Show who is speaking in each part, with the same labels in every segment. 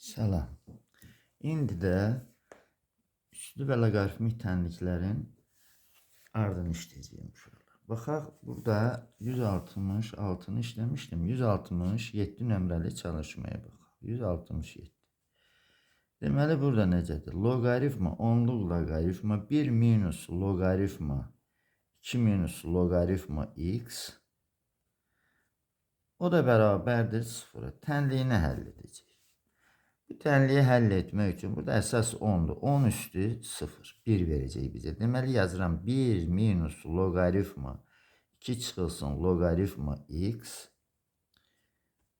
Speaker 1: Salam. İndi də üslü və loqaritmik tənliklərin ardını işləyəcəyim uşaqlar. Baxaq, burada 166-nı işləmişdim. 167 nömrəli çalışmaya baxaq. 167. Deməli, burada necədir? Loqaritma, onluq loqaritma, 1 minus loqaritma, 2 minus loqaritma x. O da bərabərdir 0-a. Tənliyini həll edəcək. Bu tənliyi həll etmək üçün burada əsas 10'dur. 10 üstü 0. 1 verəcək bizə. Deməli yazıram 1 minus loqaritma 2 çıxılsın loqaritma x.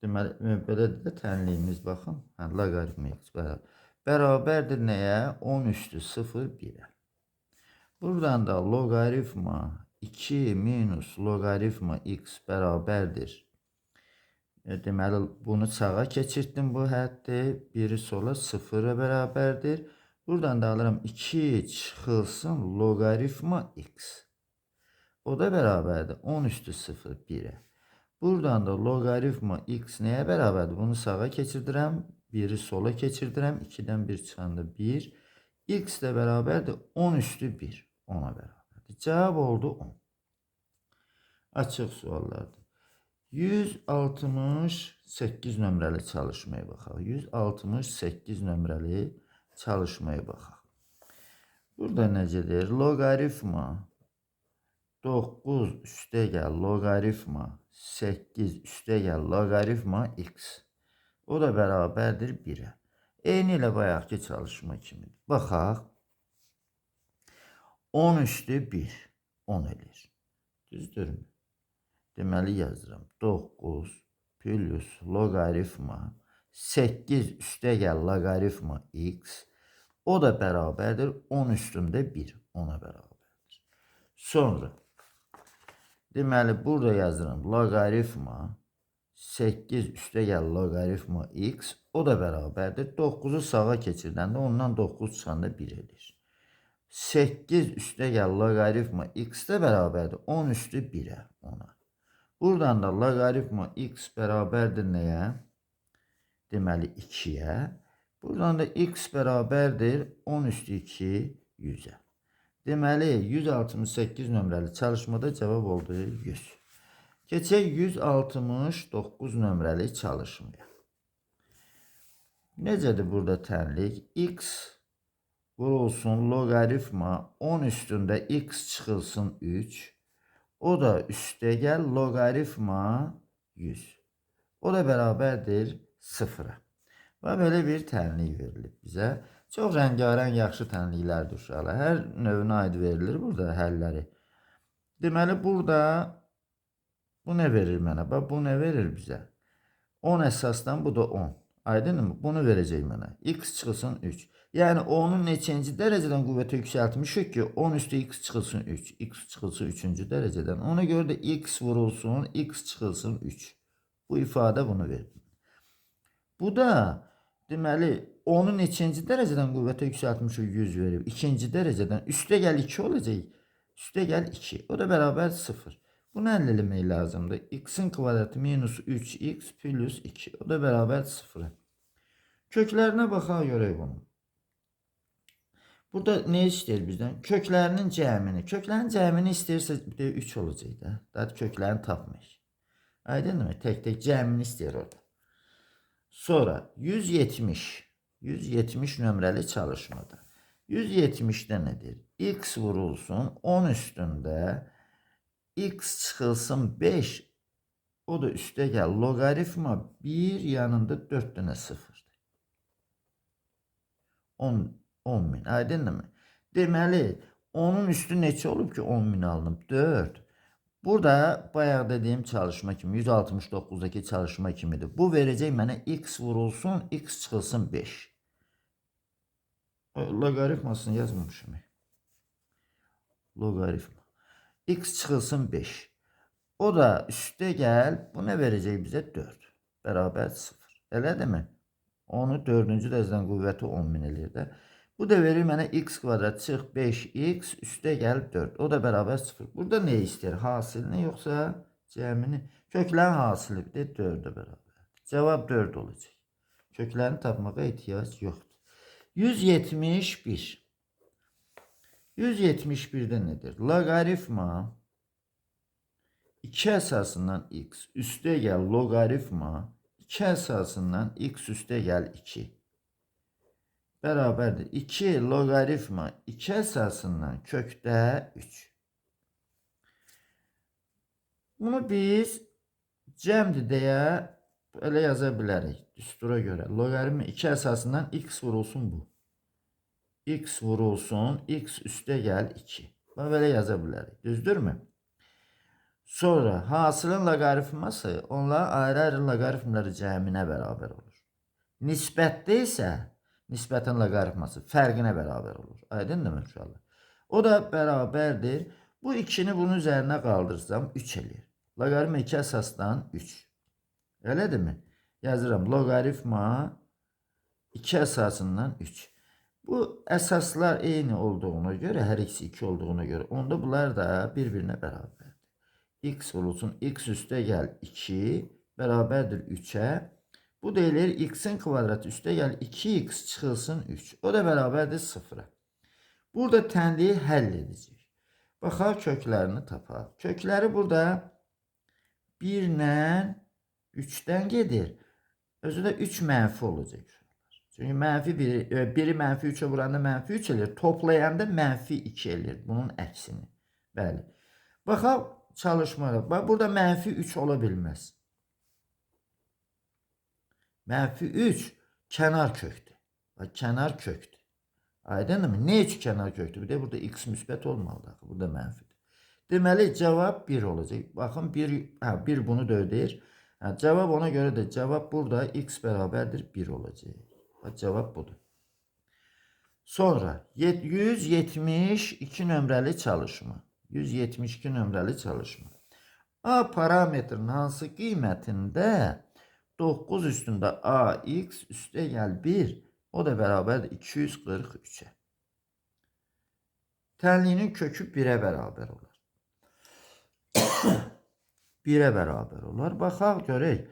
Speaker 1: Deməli belə də tənliyimiz baxın. Loqaritma x bərabərdir nəyə? 10 üstü 0 1'ə. Buradan da loqaritma 2 minus loqaritma x bərabərdir. Deməli, bunu sağa keçirtdim bu həddi. Biri sola 0'a bərabərdir. Buradan da alıram 2 çıxılsın loqaritma x. O da bərabərdir 10 üstü 0 1'ə. Buradan da loqaritma x nəyə bərabərdir? Bunu sağa keçirdirəm. Biri sola keçirdirəm. 2'dən 1 çıxanda 1. X də bərabərdir 10 üstü 1. 10'a bərabərdir. Cavab oldu 10. Açıq suallardır. 168 nömrəli çalışmaya baxaq. 168 nömrəli çalışmaya baxaq. Burada necədir? Loqaritma 9 üstəgəl loqaritma 8 üstəgəl loqaritma x. O da bərabərdir 1'ə. Eyni ilə bayaqki çalışma kimidir. Baxaq. 10 üstü 1. 10 edir. Düzdürmü? Deməli yazıram 9 plus loqaritma 8 üstəgəl loqaritma x. O da bərabərdir 10 üstündə 1. 10'a bərabərdir. Sonra deməli burada yazıram loqaritma 8 üstəgəl loqaritma x. O da bərabərdir 9'u sağa keçirdəndə ondan 9 çıxanda 1 edir. 8 üstəgəl loqaritma x də bərabərdir 10 üstü 1'ə 10'a. Buradan da loqaritma x bərabərdir nəyə? Deməli 2'yə. Buradan da x bərabərdir 10 üstü 2 100'ə. Deməli 168 nömrəli çalışmada cavab oldu 100. Keçək 169 nömrəli çalışmaya. Necədir burada tənlik? X vurulsun loqaritma 10 üstündə x çıxılsın 3. O da üstəgəl loqaritma 100. O da bərabərdir 0'a. Və belə bir tənlik verilib bizə. Çox rəngarəng yaxşı tənliklərdir uşaqlar. Hər növünə aid verilir burada həlləri. Deməli burada bu nə verir mənə? Bax bu nə verir bizə? 10 əsasdan bu da 10. Aydınmı? Bunu verəcək mənə. X çıxılsın 3. Yəni onun neçənci dərəcədən qüvvətə yüksəltmişik ki 10 üstü x çıxılsın 3. X çıxılsın 3-cü dərəcədən. Ona görə də x vurulsun, x çıxılsın 3. Bu ifadə bunu verir. Bu da deməli onun neçənci dərəcədən qüvvətə yüksəltmişik 100 verib. İkinci dərəcədən üstəgəl 2 olacaq. Üstəgəl 2. O da bərabər 0. Bunu həll eləmək lazımdır. X'in kvadratı minus 3x plus 2. O da bərabər 0'a. Köklərinə baxaq görək bunu. Burada ne istəyir bizdən? Köklərinin cəmini. Köklərin cəmini istəyirsə 3 olacaq da. Daha köklərini tapmayıq. Aydınmı? Tək-tək cəmini istəyir orada. Sonra 170. 170 nömrəli çalışmada. 170'də nədir? X vurulsun 10 üstündə x çıxılsın 5. O da üstəgəl loqaritma 1 yanında 4 dənə 0'dır. 10.000. Aydınmı? Deməli, onun üstü neçə olub ki 10.000 alınıb? 4. Burada bayaq dediyim çalışma kimi 169'daki çalışma kimidir. Bu verəcək mənə x vurulsun, x çıxılsın 5. Loqaritmasını yazmamışım. Loqaritma. X çıxılsın 5. O da üstəgəl bu nə verəcək bizə? 4. Bərabər 0. Elədir mi? Onu 4-cü dərəcədən qüvvəti 10.000 eləyir də. Bu da verir mənə x kvadrat çıx 5x üstəgəl 4. O da bərabər 0. Burada nə istəyir? Hasilini yoxsa cəmini? Köklərin hasili 4'ə bərabər. Cavab 4 olacaq. Köklerini tapmağa ihtiyac yoxdur. 171. 171'də nedir? Loqaritma 2 əsasından x üstə gəl loqaritma 2 əsasından x üstə gəl 2 bərabərdir. 2 loqaritma 2 əsasından kökdə 3. Bunu biz cəmdir deyə belə yaza bilərik. Düstura görə. Loqaritma 2 əsasından x vurulsun bu. X vurulsun, x üstə gəl 2. Bunu belə yaza bilərik. Düzdürmü? Sonra hasılın loqaritması onların ayrı-ayrı loqaritmları cəminə bərabər olur. Nisbətdə isə nisbətin loqaritması fərqinə bərabər olur. Aydındır mı uşaqlar? O da bərabərdir. Bu 2'ni bunun üzərinə qaldırsam 3 eləyir. Loqaritma 2 əsasdan 3. Elədir mi? Yazıram. Loqaritma 2 əsasından 3. Bu əsaslar eyni olduğuna görə, hər ikisi 2 olduğuna görə, onda bunlar da bir-birinə bərabərdir. X vurulsun, x üstə gəl 2 bərabərdir 3'ə. Bu deyilir x'in kvadratı üstə gəl 2x çıxılsın 3. O da bərabərdir 0'a. Burada tənliyi həll edəcək. Baxaq köklərini tapaq. Kökləri burada 1 ilə 3'dən gedir. Özü də 3 mənfi olacaq. Çünkü mənfi 1'i mənfi 3'e vuranda mənfi 3 elir. Toplayanda mənfi 2 elir. Bunun əksini. Bəli. Baxaq çalışmaya. Bak burada mənfi 3 ola bilməz. Mənfi 3 kənar kökdür. Bak kənar kökdür. Aydın mı? Ne üçün kənar kökdür? Bir de burada x müsbət olmalıdır. Burada mənfidir. Deməli cevap 1 olacaq. Baxın 1 bunu da ödəyir. Cevap ona göre de cevap burada x bərabərdir 1 olacaq. Cevap budur. Sonra 172 nömrəli çalışma. 172 nömrəli çalışma. A parametrin hansı qiymətində 9 üstündə ax üstə gəl 1 o da bərabərdir 243'e. Tənliyinin kökü 1'ə bərabər olur. 1'ə bərabər olur. Baxaq görək.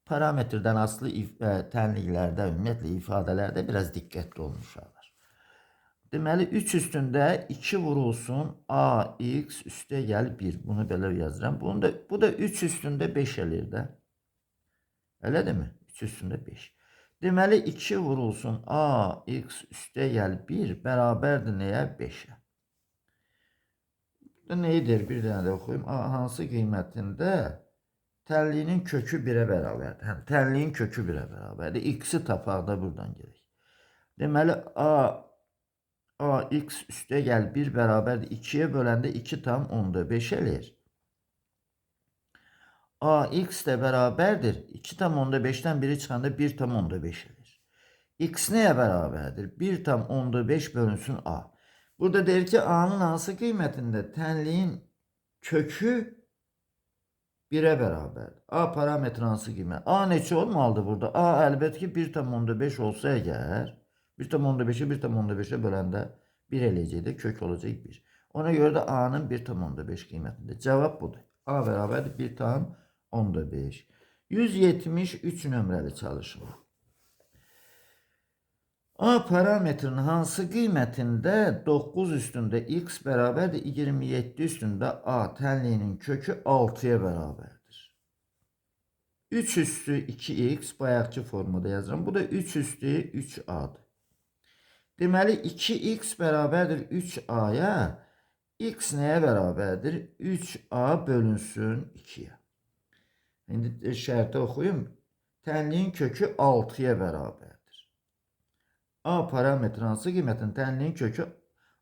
Speaker 1: Parametrdən asılı tənliklərdə, ümumiyyətlə ifadələrdə biraz diqqətli olmuşlar. Deməli 3 üstündə 2 vurulsun ax üstə gəl 1. Bunu belə yazıram. Bu da 3 üstündə 5 eləyir də. Elədir mi? 3 üstündə 5. Deməli 2 vurulsun ax üstə gəl 1 bərabərdir nəyə? 5'ə. Bu neydir? Bir dənə də oxuyum. A hansı qiymətində tənliyinin kökü 1'ə bərabərdir. Həm tənliyin kökü 1'ə bərabərdir. X'i tapaq da buradan gerək. Deməli ax üstə gəl 1 bərabərdir 2'yə böləndə 2 tam 10'da 5 eləyir. Ax də bərabərdir 2 tam 10'da 5'dən 1'i çıxanda 1 tam 10'da 5 eləyir. X nəyə bərabərdir? 1 tam 10'da 5 bölünsün a. Burada deyir ki a'nın hansı qiymətində tənliyin kökü 1'ə bərabər. A parametri hansı qiymət? A neçə olmalıdır burada? A əlbəttə ki 1 tam 10'da 5 olsa əgər 1 tam 10'da 5'i 1 tam 10'da 5'e böləndə 1 eləyəcəkdir. Kök olacaq 1. Ona görə də A'nın 1 tam 10'da 5 qiymətində. Cevap budur. A bərabərdir 1 tam 10'da 5. 173 nömrəli çalışma. A parametrinin hansı qiymətində 9 üstündə x bərabərdir 27 üstündə a tənliyinin kökü 6'ya bərabərdir. 3 üstü 2x bayaqçı formada yazıram. Bu da 3 üstü 3a'dır. Deməli 2x bərabərdir 3a'ya. X nəyə bərabərdir? 3a bölünsün 2'yə. İndi şərti oxuyum. Tənliyin kökü 6'ya bərabərdir. A parametri hansı qiymətin tənliyin kökü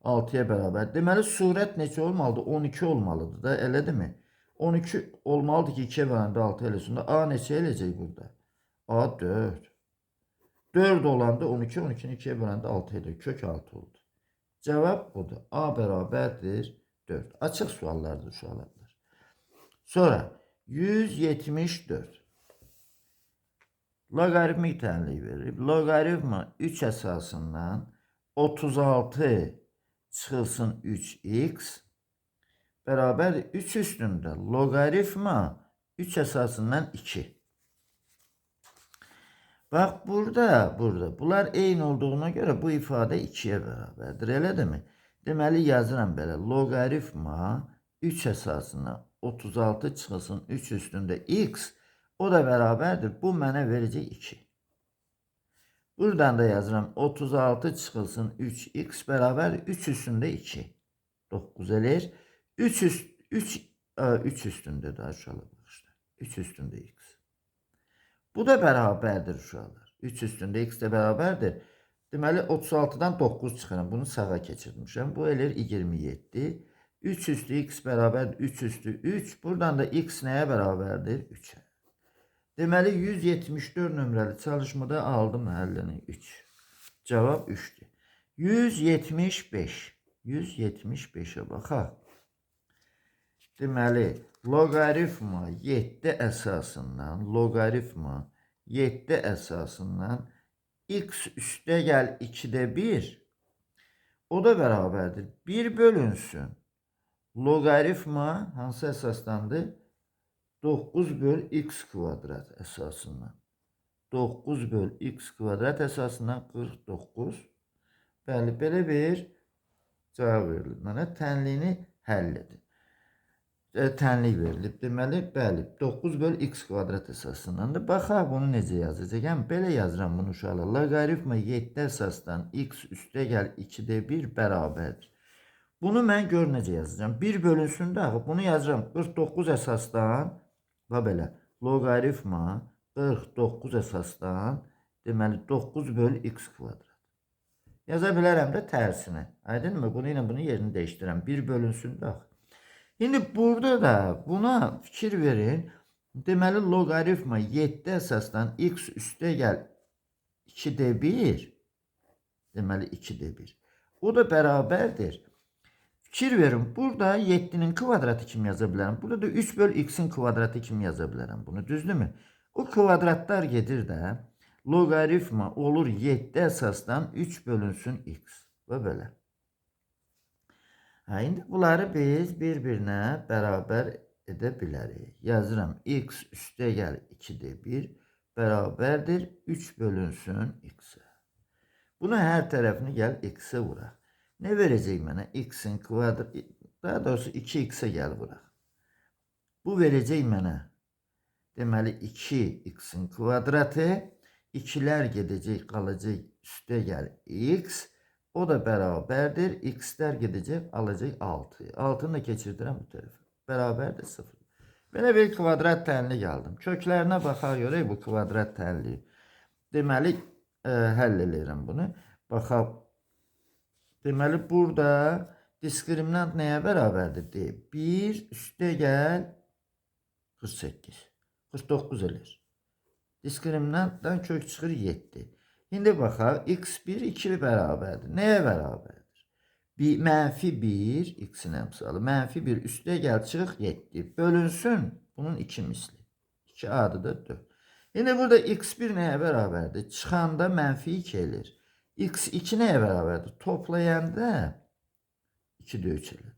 Speaker 1: 6'ya bərabər. Deməli surət neçə olmalıdır? 12 olmalıdır da, elədir mi? 12 olmalıdır ki 2'yə böləndə 6 eləsin. A neçə eləyəcək burada? A 4. 4 olanda 12, 12'ni 2'ye böləndə 6 edir. Kök 6 oldu. Cevap budur. A bərabərdir 4. Açıq suallardır uşaqlar. Sonra 174. Logaritmik tənliyi verir. Logaritma 3 əsasından 36 çıxılsın 3x bərabər 3 üstündə logaritma 3 əsasından 2. Bak burada. Bunlar eyni olduğuna göre bu ifade 2'ye bərabərdir. Elə mi? Deməli yazıram belə. Loqaritma 3 əsasına 36 çıxılsın 3 üstündə x o da bərabərdir. Bu mənə verəcək 2. Buradan da yazıram 36 çıxılsın 3x bərabər 3 üstündə 2. 9 eləyir. 3 üstündə də aşağı baxışda. 3 üstündə x. Bu da bərabərdir uşaqlar. 3 üstündə x də bərabərdir. Deməli 36-dan 9 çıxıram. Bunu sağa keçirmişəm. Bu eləyir 27. 3 üstü x bərabərdir 3 üstü 3. Buradan da x nəyə bərabərdir? 3-ə. Deməli 174 nömrəli çalışmada aldım həllini 3. Cavab 3'dür. 175. 175'e baxaq. Deməli, loqaritma 7 əsasından x üstə gəl 2'də 1 o da bərabərdir. 1 bölünsün. Loqaritma hansı əsasdandır? 9 böl x kvadrat əsasından. 9 böl x kvadrat əsasından 49. Bəli, belə bir cavab verilir. Mənə tənliyini həll edin. Tənlik verilib. Deməli, bəli, 9 böl x kvadrat əsasındandır. Baxaq, bunu necə yazacağım? Belə yazıram bunu uşaqlar. Loqaritma 7 əsasdan x üstə gəl 2'də 1 bərabərdir. Bunu mən gör necə yazacağım. 1 bölünsün də, bunu yazıram. 49 əsasdan, belə, loqaritma 49 əsasdan, deməli, 9 böl x kvadrat. Yaza bilərəm də tərsinə. Aydınmı? Bunu ilə bunu yerini dəyişdirəm. 1 bölünsün də. Şimdi burada da buna fikir verin. Deməli loqaritma 7 əsasdan x üstə gəl 2'də 1. Deməli 2'də 1. O da bərabərdir. Fikir verin. Burada 7'nin kvadratı kimi yaza bilərəm. Burada da 3 böl x'in kvadratı kimi yaza bilərəm. Bunu düzdürmü? O kvadratlar gedir də. Loqaritma olur 7 əsasdan 3 bölünsün x. Və belə. İndi bunları biz bir-birinə bərabər edə bilərik. Yazıram x üstə gəl 2'də 1 bərabərdir 3 bölünsün x'e. Bunu hər tərəfini gəl x'e vuraq. Ne verəcək mənə? X'in kvadratı, daha doğrusu 2x'e gəl vuraq. Bu verəcək mənə. Deməli 2x'in kvadratı, 2'lər gedəcək, qalacaq üstə gəl x. O da bərabərdir. X'lər gedəcək, alacaq 6. 6'nı da keçirdirəm bu tərəfə. Bərabərdir 0. Belə bir kvadrat tənlik aldım. Köklərinə baxaq görək bu kvadrat tənliyi. Deməli, həll eləyirəm bunu. Baxaq. Deməli, burada diskriminant nəyə bərabərdir deyib? 1 üstə gəl 48. 49 eləyir. Diskriminantdan kök çıxır 7. Şimdi baxaq, x1 2 bərabərdir. Nəyə bərabərdir? Mənfi 1, x'in əmsalı. Mənfi 1 üstə gəl çıx 7. Bölünsün, bunun 2 misli. 2 adı da 4. Şimdi burada x1 nəyə bərabərdir? Çıxanda mənfi 2 elir. x2 nəyə bərabərdir? Toplayanda 2'də 3 elir.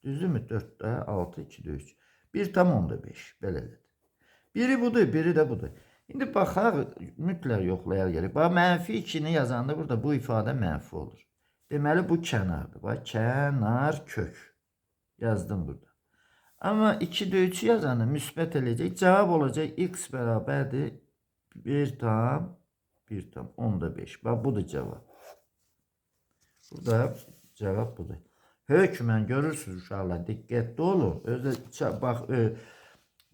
Speaker 1: Düzdürmü? 4'də 6, 2'də 3. 1 tam 10'da 5. Belə edir. Biri budur, biri də budur. Şimdi baxaq, mütləq yoxlayar gəlir. Bax, mənfi 2'ni yazanda burada bu ifadə mənfi olur. Deməli, bu kənardır. Bax, kənar kök. Yazdım burada. Amma 2'də 3 yazanda müsbət eləyəcək. Cavab olacaq x bərabərdir 1 tam 10'da 5. Bax, budur cavab. Burada cavab budur. Hökmən görürsünüz uşaqlar, diqqətli olun. Özü bax,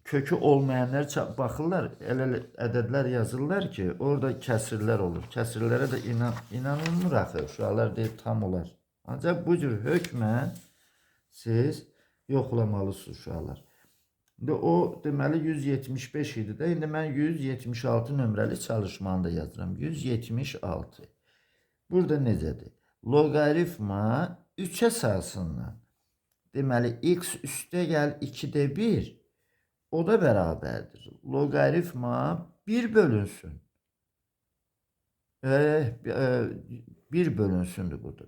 Speaker 1: kökü olmayanlar baxırlar, elə ədədlər yazırlar ki, orada kəsirlər olur. Kəsirlərə də inanılmır axı. Uşaqlar deyir, tam olar. Ancaq bu cür hökmən siz yoxlamalısınız uşaqlar. İndi o deməli 175 idi də. İndi mən 176 nömrəli çalışmanı da yazıram. 176. Burada necədir? Loqaritma 3 əsasından. Deməli x üstə gəl 2'də 1. O da bərabərdir. Loqaritma 1 bölünsün. 1 bölünsündür burada.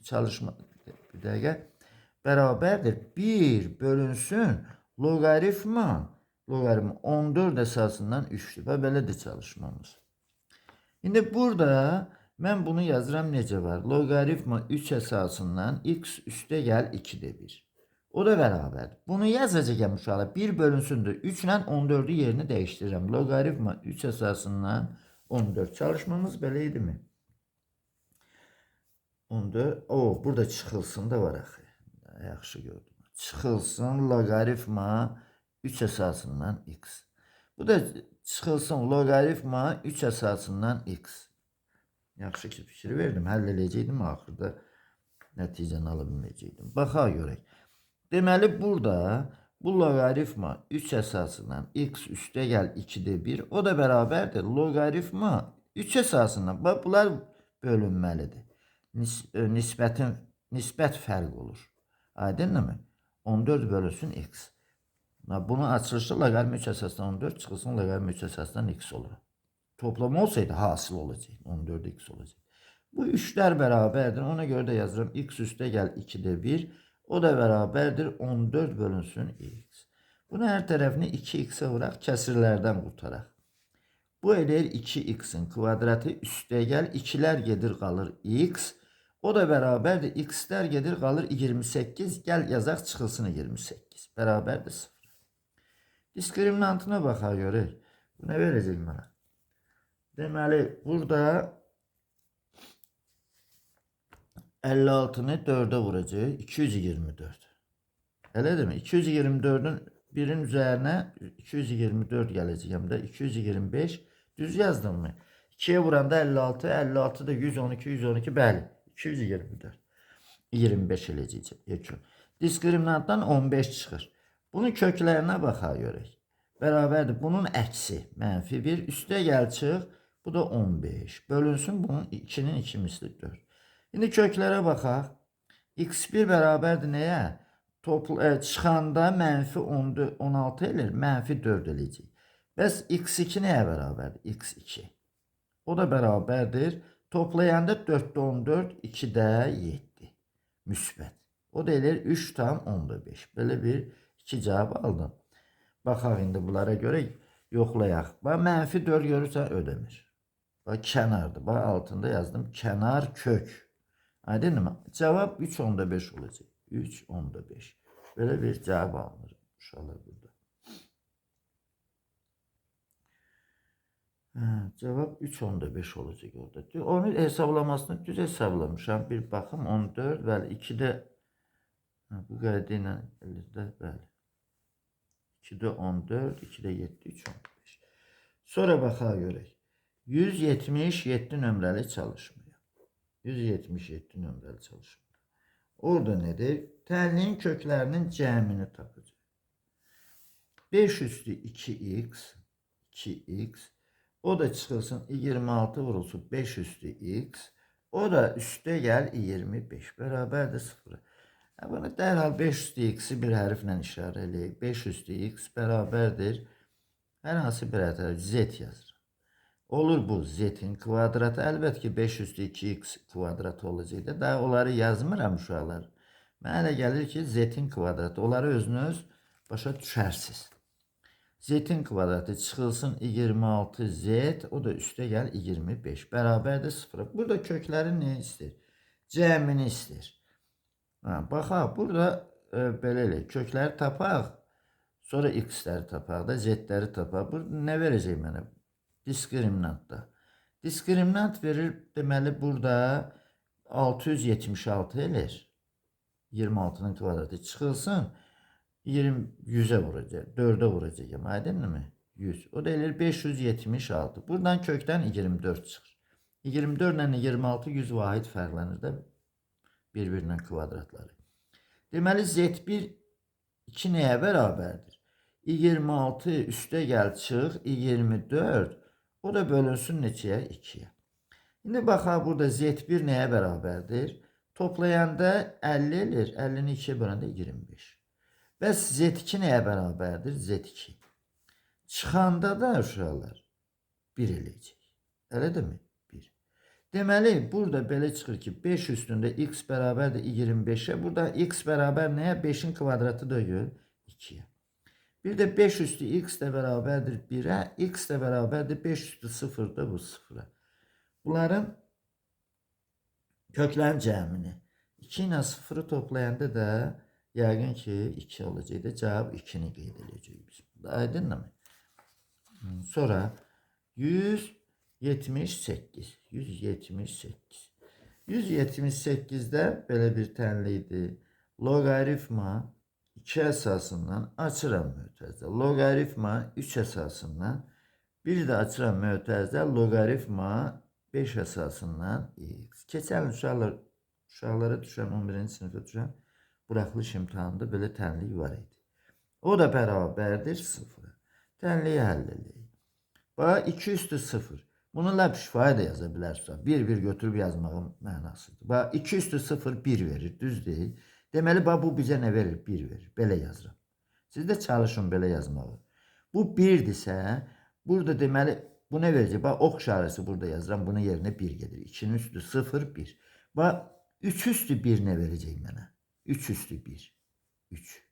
Speaker 1: Çalışma bir dəqiqə. Bərabərdir. 1 bölünsün. Loqaritma 14 əsasından 3'dür. Və belədir çalışmamız. İndi burada mən bunu yazıram necə var? Loqaritma 3 əsasından x üstə gəl 2-də 1. O da bərabər. Bunu yazacağım uşaqlar. 1 bölünsündür. 3 ilə 14'ü yerini dəyişdirirəm. Loqaritma 3 əsasından 14. Çalışmamız belə idimi? 14. O, burada çıxılsın da var axı. Yaxşı gördüm. Çıxılsın loqaritma 3 əsasından x. Bu da çıxılsın loqaritma 3 əsasından x. Yaxşı ki, fikir verdim. Həll edəcəkdim, axırda nəticəni ala bilməyəcəkdim. Baxaq görək. Deməli, burada bu loqaritma 3 əsasından x üstə gəl 2-də 1. O da bərabərdir. Loqaritma 3 əsasından. Bax, bunlar bölünməlidir. Nisbət fərq olur. Aydınmı? 14 bölünsün x. Bunu açılışda loqaritma 3 əsasından 14 çıxılsın loqaritma 3 əsasından x olur. Toplam olsaydı hasıl olacaq. 14x olacaq. Bu 3'lər bərabərdir. Ona görə də yazıram. X üstə gəl 2-də 1. O da bərabərdir. 14 bölünsün x. Bunu hər tərəfini 2x'e vuraq. Kəsirlərdən qurtaraq. Bu eləyir 2x'in kvadratı üstə gəl. 2'lər gedir qalır x. O da bərabərdir. X'lər gedir qalır 28. Gəl yazaq çıxılsın 28. Bərabərdir 0. Diskriminantına baxaq görək. Bu nə verəcək mənə? Deməli, burada 56'nı 4'e vuracaq. 224. Elə mi? 224'ün birin üzerine 224 gələcək. Hem de 225 düz yazdım mı? 2'ye vuranda 56, 56 da 112, 112 bəli. 224. 25 eləcək. Diskriminantdan 15 çıxır. Bunun köklerine baxaq görək. Bərabərdir. Bunun əksi mənfi 1 üstə gəl çıx. Bu da 15. Bölünsün bunun 2'nin 2 misli 4. Şimdi köklere baxaq. X1 bərabərdir nəyə? Çıxanda mənfi 16 elir, mənfi 4 eləyəcək. Bəs X2 nəyə bərabərdir? X2. O da bərabərdir. Toplayanda 4'də 14, 2'də 7. Müsbət. O da elir 3 tam 10'da 5. Belə bir 2 cavab aldım. Baxaq indi bunlara görə yoxlayaq. Bax, mənfi 4 görürsən ödəmir. Bax, kənardır. Bax, altında yazdım. Kənar kök. Aydınmı? Cavab 3/5 olacaq. 3/5. Belə bir cavab alınır. Uşaqlar burada. Cavab 3/5 olacaq orada. Onu hesablamasını düz hesablamışam. Bir baxım 14 bəli 2'də bu qayda ilə bəli. 2'də 14, 2'də 7, 3/15. Sonra baxaq görək. 177 nömrəli çalışma. 177 nömrəli çalışma. Orada nedir? Tənliyin köklərinin cəmini tapacaq. 5 üstü 2x, 2x. O da çıxılsın 26 vurulsun 5 üstü x. O da üstə gəl 25. Bərabərdir 0. Bunu dərhal 5 üstü x'i bir hərflə işarə eləyək. 5 üstü x bərabərdir. Hər hansı bir ədəd z yazır. Olur bu z'in kvadratı. Əlbəttə ki 5 üstü 2x kvadratı olacaq da. Daha onları yazmıram uşaqlar. Mənə elə gəlir ki z'in kvadratı. Onları özünüz başa düşərsiniz. Z'in kvadratı çıxılsın 26z. O da üstə gəl 25. Bərabərdir 0. Burada köklərin nə istəyir? Cəmini istəyir. Baxaq. Burada belə elə. Kökləri tapaq. Sonra x'ləri tapaq da z'ləri tapaq. Burada nə verəcək mənə? Diskriminantda. Diskriminant verir. Deməli burada 676 elir. 26'nın kvadratı çıxılsın. 100'e vuracaq. 4'e vuracaq. Aydınmı? 100. O da elir 576. Buradan kökten 24 çıxır. 24 ilə 26 100 vahid fərqlənir də bir-birinin kvadratları. Deməli Z1 2 nəyə bərabərdir? 26 üstə gəl çıx 24. O da bölünsün neçəyə? 2'ye. İndi baxaq burada Z1 nəyə bərabərdir? Toplayanda 50 elir. 50'ni 2'ye böləndə 25. Bəs Z2 nəyə bərabərdir? Z2. Çıxanda da uşaqlar 1 eləyəcək. Elə mi? 1. Deməli burada belə çıxır ki 5 üstündə x bərabərdir 25'e. Burada x bərabər nəyə? 5'in kvadratı da gör 2'ye. Bir de 5 üstü x de bərabərdir 1'ə. X de bərabərdir 5 üstü 0 da bu 0'a. Bunların köklərin cəmini 2 ilə 0-ı toplayanda da yəqin ki 2 olacaqdı. Cavab 2-ni qeyd edəcəyik biz. Aydınmı? Sonra 178. 178. 178'də belə bir tənli idi. Loqaritma 2 əsasından açıram mötərizə. Loqaritma 3 əsasından bir də açıram mötərizə. Loqaritma 5 əsasından x. Keçən uşaqlara düşən 11-ci sinifə düşən buraxılış imtahanında belə tənlik var idi. O da bərabərdir 0-a. Tənliyi həll edək. Bax 2 üstü 0. Bunu lab şifaya da yaza bilərsən. 1 götürüb yazmağın mənasıdır. Bax 2 üstü 0 1 verir, düz deyil. Deməli bax bu bizə nə verir? 1 verir. Belə yazıram. Siz də çalışın belə yazmağı. Bu 1-dirsə, burada deməli bu nə verəcək? Bax ox işarəsi burada yazıram. Bunun yerinə 1 gedir. 2'nin üstü 0 1. Bax 3 üstü 1 nə verəcək mənə? 3 üstü 1. 3.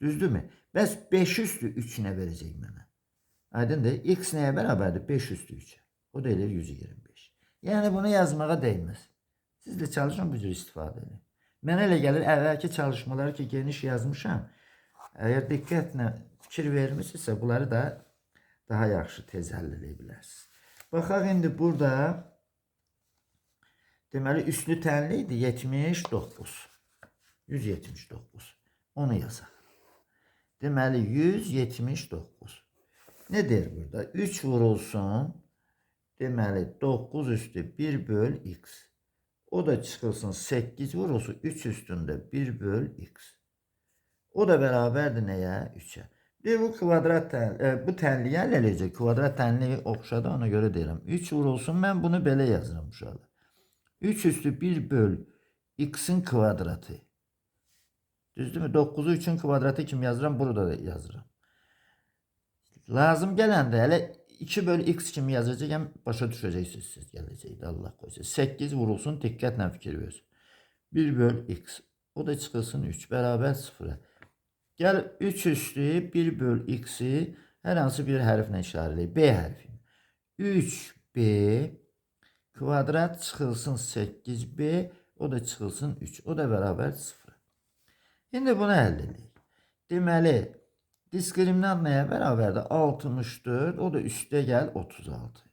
Speaker 1: Düzdürmü? Bəs 5 üstü 3 nə verəcək mənə? Aydındır. X nəyə bərabərdir? 5 üstü 3. O da elə 125. Yəni bunu yazmağa dəyməz. Siz də çalışın bu cür istifadə edin. Mənə elə gəlir əvvəlki çalışmaları ki geniş yazmışam. Əgər diqqətlə fikir vermişsinizsə bunları da daha yaxşı tez həll edə bilərsiniz. Baxaq indi burada deməli üslü tənli idi 79. 179. Onu yazaq. Deməli 179. Ne der burada? 3 vurulsun. Deməli 9 üstü 1 böl x. O da çıxılsın 8 vurulsun 3 üstündə 1 böl x. O da bərabərdir nəyə? 3'ə. Bu kvadrat bu tənliyi həll eləyəcək. Kvadrat tənliyi oxşadı, ona görə deyirəm. 3 vurulsun, mən bunu belə yazıram uşaqlar. 3 üstü 1 böl x'in kvadratı. Düzdürmü? 9'u 3'ün kvadratı kimi yazıram, burada da yazıram. Lazım gələndə hələ 2 böl x kimi yazacağım, başa düşəcəksiniz siz gələcəkdə Allah qoysa. 8 vurulsun, diqqətlə fikir versin. 1 böl x. O da çıxılsın 3 bərabər 0'a. Gəl 3 üstü 1 böl x'i hər hansı bir hərflə işarələyək. B hərfi. 3b kvadrat çıxılsın 8b, o da çıxılsın 3. O da bərabər 0'a. İndi bunu həll edək. Deməli, diskriminant nəyə bərabərdir? 64, o da üstə gəl 36.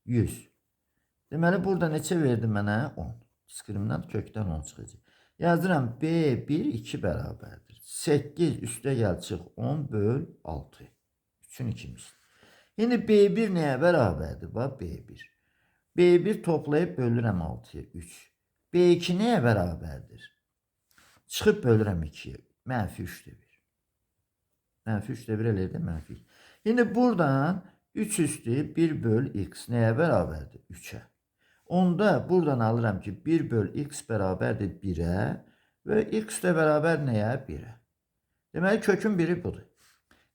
Speaker 1: 100. Deməli, burada neçə verdi mənə? 10. Diskriminant kökdən 10 çıxacaq. Yazıram B1, 2 bərabərdir. 8 üstə gəl çıx 10 böl 6. 3'ün 2 misli. Şimdi B1 nəyə bərabərdir? Bax, B1. B1 toplayıb bölürəm 6'ya 3. B2 nəyə bərabərdir? Çıxıb bölürəm 2'ye. Mənfi 3'də 1. Mənfi 3'də 1 eləyir, mənfi 2. Şimdi buradan 3 üstü 1 böl x nəyə bərabərdir? 3'ə. Onda buradan alıram ki 1 böl x bərabərdir 1'ə və x də bərabər nəyə? 1'ə. Deməli kökün biri budur.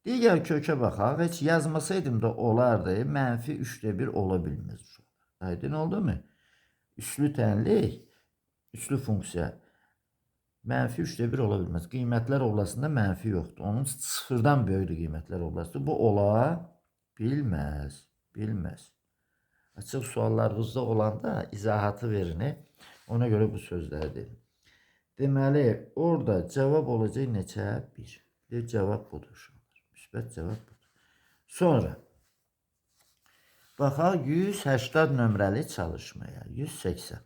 Speaker 1: Digər kökə baxaq. Heç yazmasaydım da olardı. Mənfi 3'də 1 ola bilməz. Aydın oldu mu? Üslü tənlik, üslü funksiya. Mənfi 3'də 1 ola bilməz. Qiymətlər oblasında mənfi yoxdur. Onun sıfırdan böyükdür qiymətlər oblasında. Bu ola bilməz. Bilməz. Açıq suallarınızda olanda izahatı verin. Ona görə bu sözləri deyin. Deməli, orada cavab olacaq neçə? 1. Cavab budur. Müsbət cavab budur. Sonra baxaq 180 nömrəli çalışmaya. 180.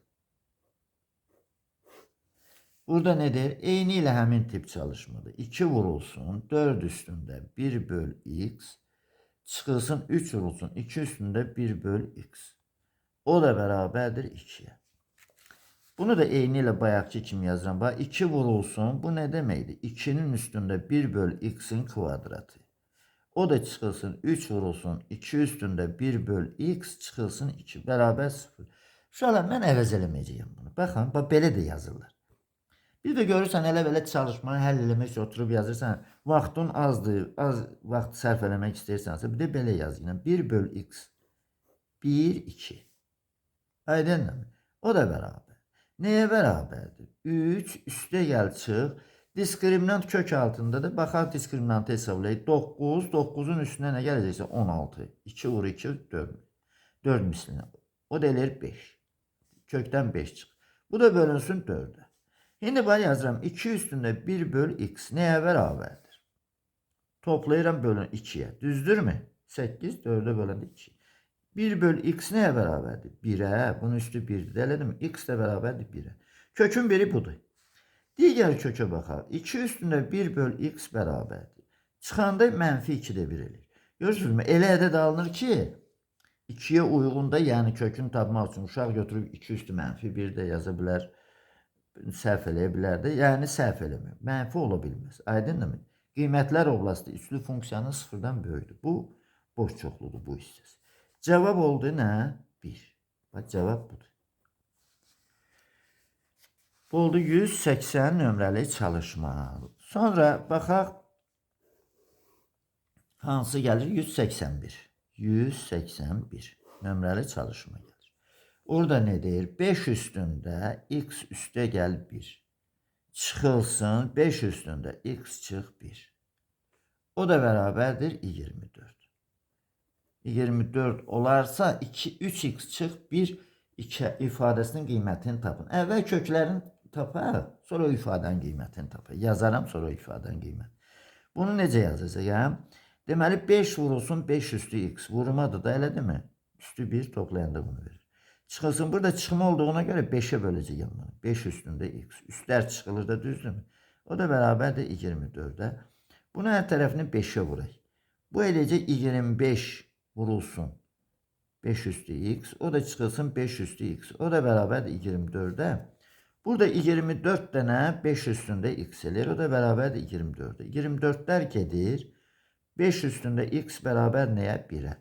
Speaker 1: Burada nedir? Eyni ilə həmin tip çalışmadır. 2 vurulsun 4 üstündə 1 böl x. Çıxılsın 3 vurulsun 2 üstündə 1 böl x. O da bərabərdir 2'ye. Bunu da eyni ilə bayaqki kimi yazıram. Bax 2 vurulsun. Bu nə deməkdir? 2'nin üstündə 1 böl x'in kvadratı. O da çıxılsın 3 vurulsun 2 üstündə 1 böl x çıxılsın 2 bərabər 0. Uşaqlar mən əvəz eləməyəcəyim bunu. Baxın, bax belə də yazırlar. Bir də görürsən elə belə çalışmanı həll eləmək üçün oturub yazırsan, vaxtın azdır, az vaxt sərf eləmək istəyirsənsə, bir də belə yaz. Yəni 1 böl x 1 2. Aydınmı? O da bərabər. Nəyə bərabərdir? 3 üstə gəl çıx. Diskriminant kök altında da baxaq diskriminantı hesablayaq. 9, 9'un üstünə nə gələcəksə 16. 2 vur 2 4. 4 mislinə. O da eləyir 5. Kökdən 5 çıx. Bu da bölünsün 4'e. Şimdi ben yazıram 2 üstünde 1 böl x neye beraberdir? Toplayıram bölün 2'ye. Düzdürmü? 8 4'e bölen 2. 1 böl x neye beraberdir? 1'e. Bunun üstü 1'dir. Elədim mi? X de beraberdir 1'e. Kökün biri budur. Diğer köke bakalım. 2 üstünde 1 böl x beraberdir. Çıxanda mənfi 2'de 1 elir. Görürsünüz mü? Elə ədəd alınır ki 2'ye uygunda, yani kökünü tapmaq üçün uşaq götürüb 2 üstü mənfi 1 də yaza bilər. Səhv eləyə bilər də. Yəni səhv eləmir. Mənfi ola bilməz. Aydındır? Qiymətlər oblasti üslü funksiyanın sıfırdan böyükdür. Bu boş çoxludur bu hissəsi. Cevap oldu nə? 1. Bax cevap budur. Bu oldu 180 nömrəli çalışma. Sonra baxaq hansı gəlir? 181. 181 nömrəli çalışma gəlir. Orada ne deyir? 5 üstünde x üste gel 1. Çıxılsın 5 üstünde x çıx 1. O da beraberdir 24. 24 olarsa 3x çıx 1 ifadesinin qiymətini tapın. Əvvəl köklərin tapar, sonra o ifadənin qiymətini tapar. Yazaram sonra o ifadənin qiymət. Bunu necə yazacağam? Deməli 5 vurulsun 5 üstü x. Vurmadı da elə mi? Üstü 1 toplayanda bunu verir. Çıxılsın. Burada çıxma olduğuna göre 5'e böləcəyim bunu. 5 üstünde x. Üstler çıxılır da, düzdür mü? O da beraberdir 24'e. Bunu her tarafını 5'e vurayım. Bu eləcək 25 vurulsun 5 üstü x. O da çıxılsın 5 üstü x. O da beraberdir 24'e. Burada 24 tane 5 üstünde x elir. O da beraberdir 24'e. 24'ler gedir. 5 üstünde x beraber neye? 1'e.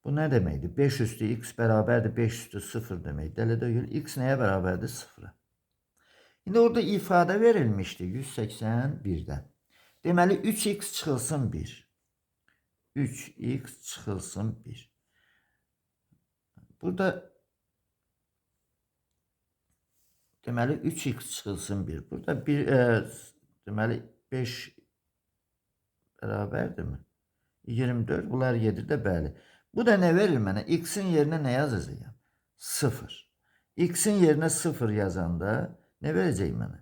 Speaker 1: Bu ne demekti? 5 üstü x beraberdi 5 üstü 0 demekti. Elə değil. X neye beraberdi? 0'a. Şimdi orada ifade verilmişti 181'den. Deməli 3x çıxılsın 1. 3x çıxılsın 1. Burada deməli 3x çıxılsın 1. Burada deməli 5 beraberdir mi? 24 bunlar 7 de bəli. Bu da ne verir mənə? X'in yerine ne yazacağım? 0. X'in yerine 0 yazanda ne verəcək mənə?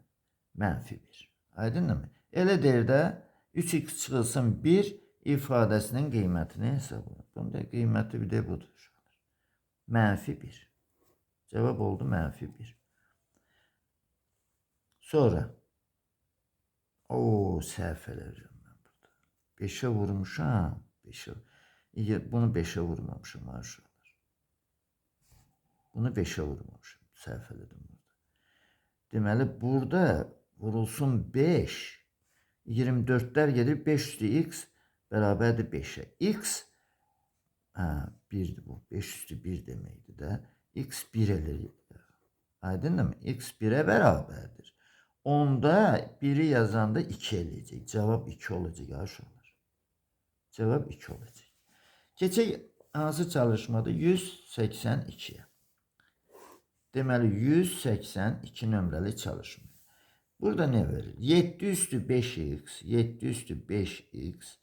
Speaker 1: Mənfi 1. Aydındır mı? Elə deyir də 3x çıxılsın 1 ifadəsinin qiymətini hesablayın. Bunun da qiyməti bir de budur. Mənfi 1. Cevap oldu mənfi 1. Sonra səhv elədim mən burada. 5'e vurmuşam. 5'e. Bunu 5'e vurmamışım aşağılar. Bunu 5'e vurmamışım. Səhv elədim burada. Deməli burada vurulsun 5. 24'ler gelir 5 üstü x beraberdir 5'e. X 1'di bu. 5 üstü 1 demekti de. X 1 elir. Aydın değil mi? X 1'e beraberdir. Onda 1'i yazanda 2 eləyəcək. Cevap 2 olacak aşağılar. Cevap 2 olacak. Keçək hansı çalışmada? 182'ye. Deməli 182 nömrəli çalışma. Burada ne verir? 7 üstü 5x, 7 üstü 5x.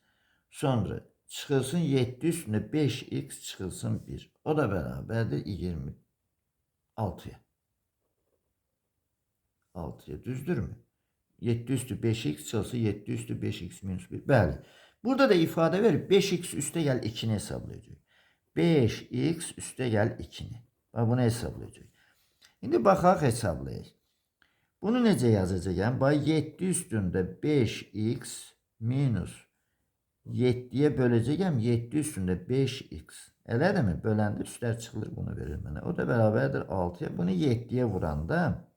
Speaker 1: Sonra çıxılsın 7 üstünde 5x çıxılsın 1. O da beraberdir 26'ya. 6'ya düzdür mü? 7 üstü 5x çıxılsın 7 üstü 5x minus 1. Bəli. Burada da ifade verip 5x üste gel 2'ni hesaplayacak. 5x üste gel 2'ni. Bunu hesaplayacak. Şimdi baxaq hesaplayaq. Bunu necə yazacağım? Bax 7 üstünde 5x minus 7'ye böleceğim. 7 üstünde 5x. Elə mi? Böləndə üstlər çıxılır, bunu verir mənə. O da beraberdir 6'ya. Bunu 7'ye vuranda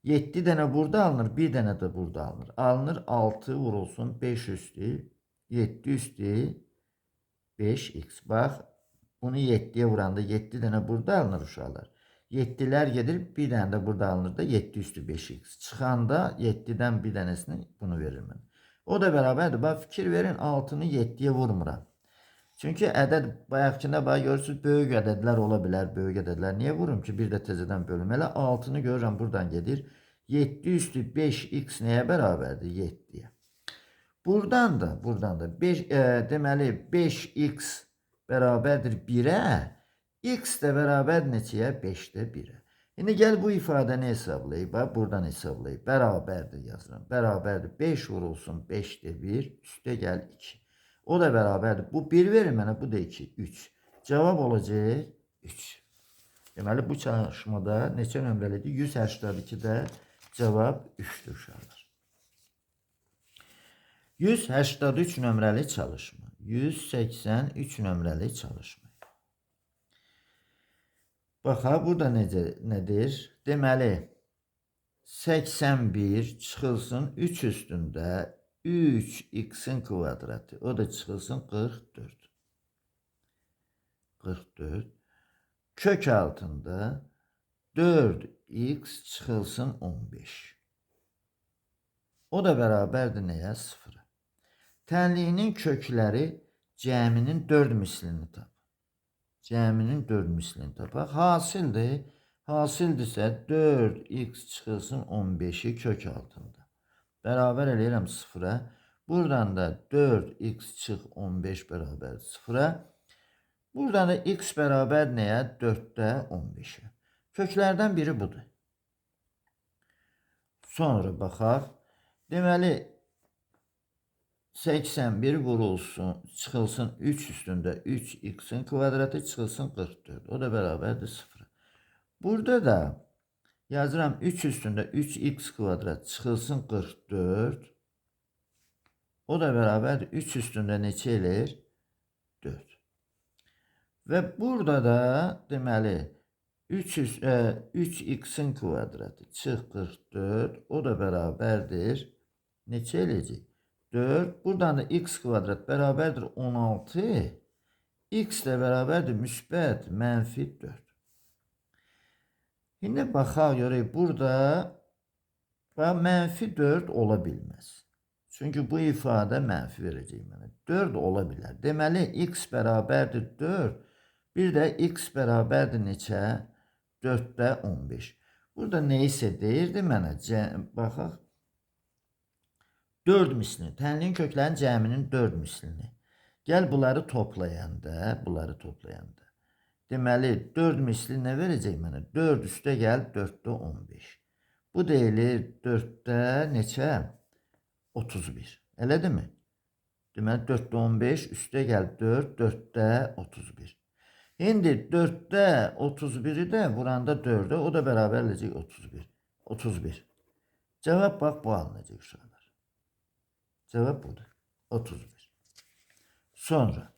Speaker 1: 7 tane burada alınır, bir tane de burada alınır. Alınır 6 vurulsun 5 üstü 7 üstü 5x. Bak bunu 7'ye vuranda 7 tane burada alınır uşaqlar. 7'ler gelir bir tane de burada alınır da 7 üstü 5x. Çıxanda 7'den bir tanesini bunu verir mən. O da beraberdir. Bak fikir verin 6'nı 7'ye vurmuram. Çünkü ədəd bayaqkında bax görürsünüz böyük ədədlər ola bilər, böyük ədədlər. Niye vururum ki? Bir də təzədən bölüm. Elə 6'nı görürəm buradan gedir. 7 üstü 5x neye beraberdir? 7'ye. Buradan da 5 deməli 5x beraberdir 1'e. X de beraber neçəyə? 5'te 1'e. Şimdi gel bu ifadəni hesablayıb. Bak buradan hesablayıb. Beraberdir yazıram. Beraberdir. 5 vurulsun 5'te 1. Üste gel 2. O da beraberdir. Bu 1 verir mənə. Bu da 2. 3. Cevap olacaq 3. Deməli bu çalışmada neçə nömrəlidir? 182-də cevap 3'dür uşaqlar. 183 nömrəli çalışma. 183 nömrəli çalışma. Bax ha, burada nədir? Deməli 81 çıxılsın 3 üstündə 3x'in kvadratı. O da çıxılsın 44. 44. Kök altında 4x çıxılsın 15. O da bərabərdir nəyə? 0. Tənliyinin kökləri cəminin 4 mislini tap. Cəminin 4 mislini tapaq. Hasildir. Hasildirsə 4x çıxılsın 15'i kök altında. Bərabər eləyirəm 0'a. Buradan da 4x çıx 15 bərabər 0'a. Buradan da x bərabər nəyə? 4'də 15'e. Köklərdən biri budur. Sonra baxaq. Deməli 81 vurulsun, çıxılsın 3 üstündə 3x'in kvadratı çıxılsın 44. O da bərabərdir 0. Burada da yazıram 3 üstündə 3x kvadrat çıxılsın 44. O da bərabərdir 3 üstündə neçə eləyir? 4. Və burada da deməli 3x'in kvadratı çıx 44. O da bərabərdir neçə eləyəcək? 4. Buradan da x kvadrat bərabərdir 16. X de bərabərdir müsbət mənfi 4. Şimdi baxaq görək, burada mənfi 4 ola bilməz. Çünki bu ifadə mənfi verəcək mənə. 4 ola bilər. Deməli x bərabərdir 4. Bir də x bərabərdir neçə? 4'də 15. Burada neysə deyirdi mənə. Baxaq. 4 mislini. Tənliyin köklərin cəminin 4 mislini. Gəl bunları toplayanda. Deməli 4 misli nə verəcək mənə? 4 üstə gəl 4'də 15. Bu deyilir 4'də neçə? 31. Elədir mi? Deməli 4'də 15 üstə gəl 4, 4'də 31. İndi 4'də 31'i də vuranda 4'ə, o da bərabər eləcək 31. 31. Cevap bax bu alınacaq uşaqlar. Cevap budur. 31. Sonra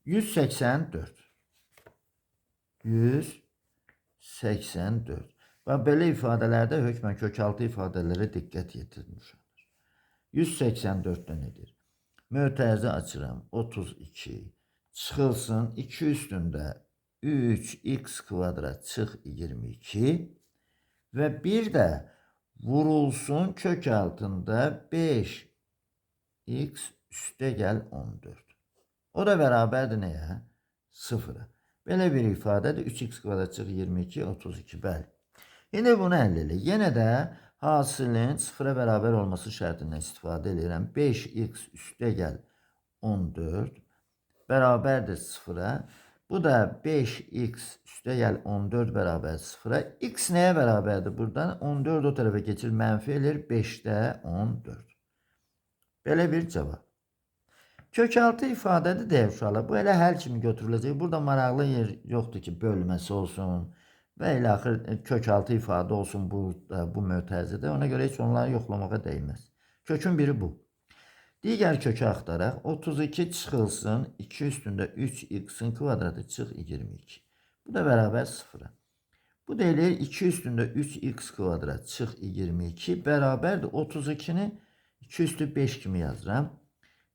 Speaker 1: 184. 184. Və belə ifadələrdə hökmən kökaltı ifadələrə diqqət yetirmişəm. 184'də nedir? Mötərizə açıram. 32. Çıxılsın 2 üstündə 3x kvadrat çıx 22. Və bir də vurulsun kök altında 5x üstə gəl 14. O da bərabərdir nəyə? 0'a. Belə bir ifadədir. 3x kvadrat çıx 22, 32. Bəli. Yine bunu əldə elə. Yenə də hasilin 0'a bərabər olması şərtindən istifadə edirəm. 5x üstə gəl 14 bərabərdir 0'a. Bu da 5x üstə gəl 14 bərabər 0'a. X nəyə bərabərdir buradan? 14 o tərəfə keçir, mənfi elir 5'də 14. Belə bir cavab. Kökaltı ifadədir deyə uşaqlar. Bu elə həll kimi götürüləcək. Burada maraqlı yer yoxdur ki, bölməsi olsun və elə axır kökaltı ifadə olsun bu mötərizədə. Ona görə heç onları yoxlamağa dəyməz. Kökün biri bu. Digər kökü axtaraq. 32 çıxılsın 2 üstündə 3x'in kvadratı çıx 22. Bu da bərabər 0'a. Bu deyilir 2 üstündə 3x kvadrat çıx 22 bərabərdir 32'ni 2 üstü 5 kimi yazıram.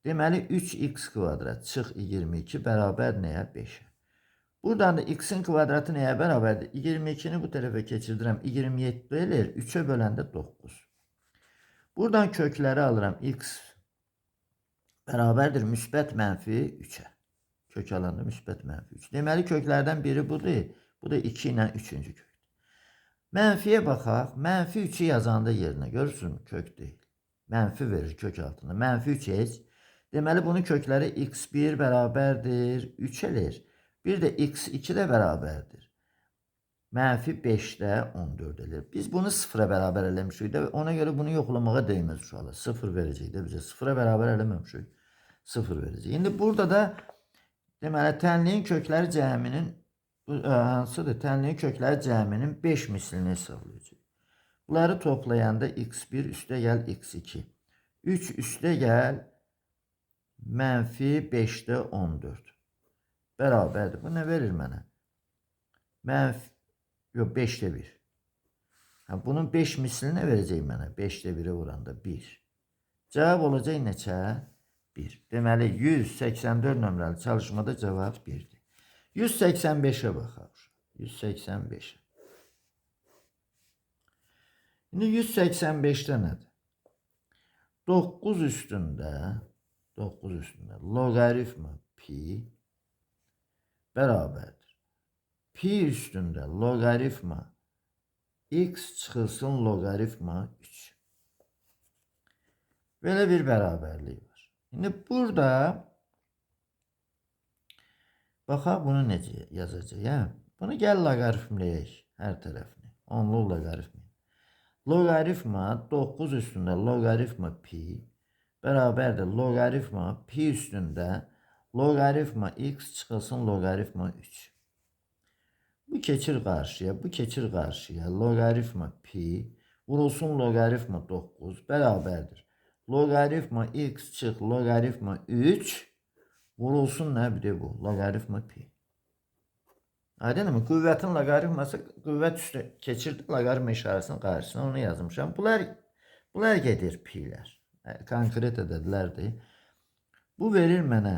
Speaker 1: Deməli 3x kvadrat çıx 22 bərabər nəyə? 5'e. Buradan da x'in kvadratı nəyə bərabərdir? 22'ni bu tərəfə keçirdirəm. 27 elir. 3'e böləndə 9. Buradan kökləri alıram. X bərabərdir müsbət mənfi 3'e. Kök alanda müsbət mənfi 3. Deməli köklərdən biri budur. Bu da 2 ilə 3-cü kök. Mənfiyə baxaq. Mənfi 3'ü yazanda yerinə görürsün kök deyil. Mənfi verir kök altında. Mənfi 3 heç. Deməli bunun kökləri x1 bərabərdir 3 elir. Bir de x2 də bərabərdir. Mənfi 5-də 14 edir. Biz bunu sıfıra bərabər eləmişik də, ona görə bunu yoxlamağa dəyməz uşaqlar. Sıfır verəcək də bizə. Sıfıra bərabər eləməmişik. Sıfır verəcək. İndi burada da deməli tənliyin kökləri cəminin hansıdır? Tənliyin kökləri cəminin 5 mislini hesablayacaq. Bunları toplayanda x1 üstə gəl x2. 3 üstə gəl mənfi 5-də 14. Bərabərdir. Bu nə verir mənə? Mənfi, yox 5-də 1. Bunun 5 mislini nə verəcək mənə? 5-də 1'e vuranda 1. Cavab olacaq neçə? 1. Deməli 184 nömrəli çalışmada cavab 1'dir. 185'e baxaq. 185'e. Şimdi 185'te nədir? 9 üstündə logaritma pi bərabərdir. Pi üstündə logaritma x çıxılsın logaritma 3. Böyle bir bərabərlik var. Şimdi burada baxaq bunu necə yazacağıq? Bunu gəl logaritmləyək hər tərəfini. Onlu logaritmi. Logaritma 9 üstündə logaritma pi bərabərdir. Logaritma pi üstündə logaritma x çıxılsın logaritma 3. Bu keçir qarşıya, bu keçir qarşıya. Logaritma pi vurulsun logaritma 9 bərabərdir. Logaritma x çıx logaritma 3 vurulsun nə bir bu? Logaritma pi. Aydın mı? Qüvvətin logaritması qüvvət üstə keçirdi logaritma işarəsinin qarşısına onu yazmışam. Bunlar gedir pi'lər. Konkret edədlərdir. Bu verir mənə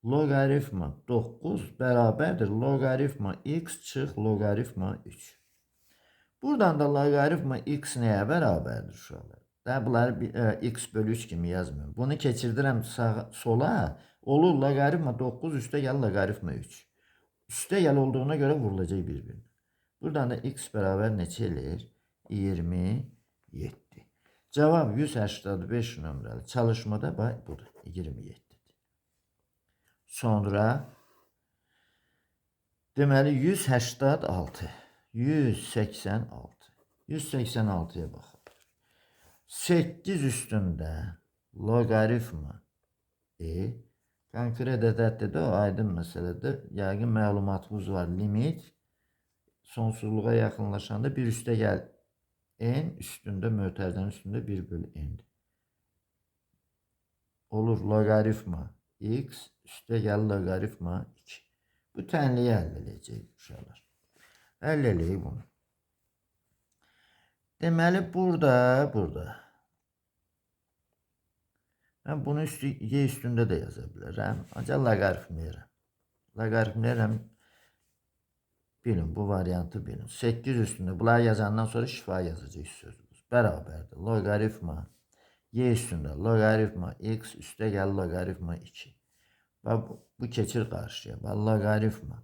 Speaker 1: logaritma 9 bərabərdir. Logaritma x çıx logaritma 3. Buradan da logaritma x nəyə bərabərdir uşaqlar? Bunları x bölü 3 kimi yazmıyorum. Bunu keçirdirəm sola. Olur logaritma 9 üstə gəl logaritma 3. Üstə gəl olduğuna görə vurulacaq bir-birinə. Buradan da x bərabər neçə eləyir? 27. Cavab 185 nömrəli çalışmada budur. 27'dir. Sonra deməli 186. 186. 186'ya baxaq. 8 üstündə logaritma konkret ədəddir də o aydın məsələdir. Yəqin məlumatımız var. Limit sonsuzluğa yaxınlaşanda bir üstə gəl n üstündə mötərizənin üstündə 1 bölü n'dir. Olur logaritma x üstə gəl logaritma 2. Bu tənliyi həll edəcəyik uşaqlar. Həll edək bunu. Deməli burada mən bunu y üstündə də yaza bilərəm. Ancaq logaritmləyirəm. Logaritmləyirəm. Bilin bu variantı bilin. 8 üstündə bunları yazandan sonra şifa yazacaq sözümüz. Bərabərdir. Logaritma y üstündə logaritma x üstə gəl logaritma 2. Bu keçir qarşıya. Logaritma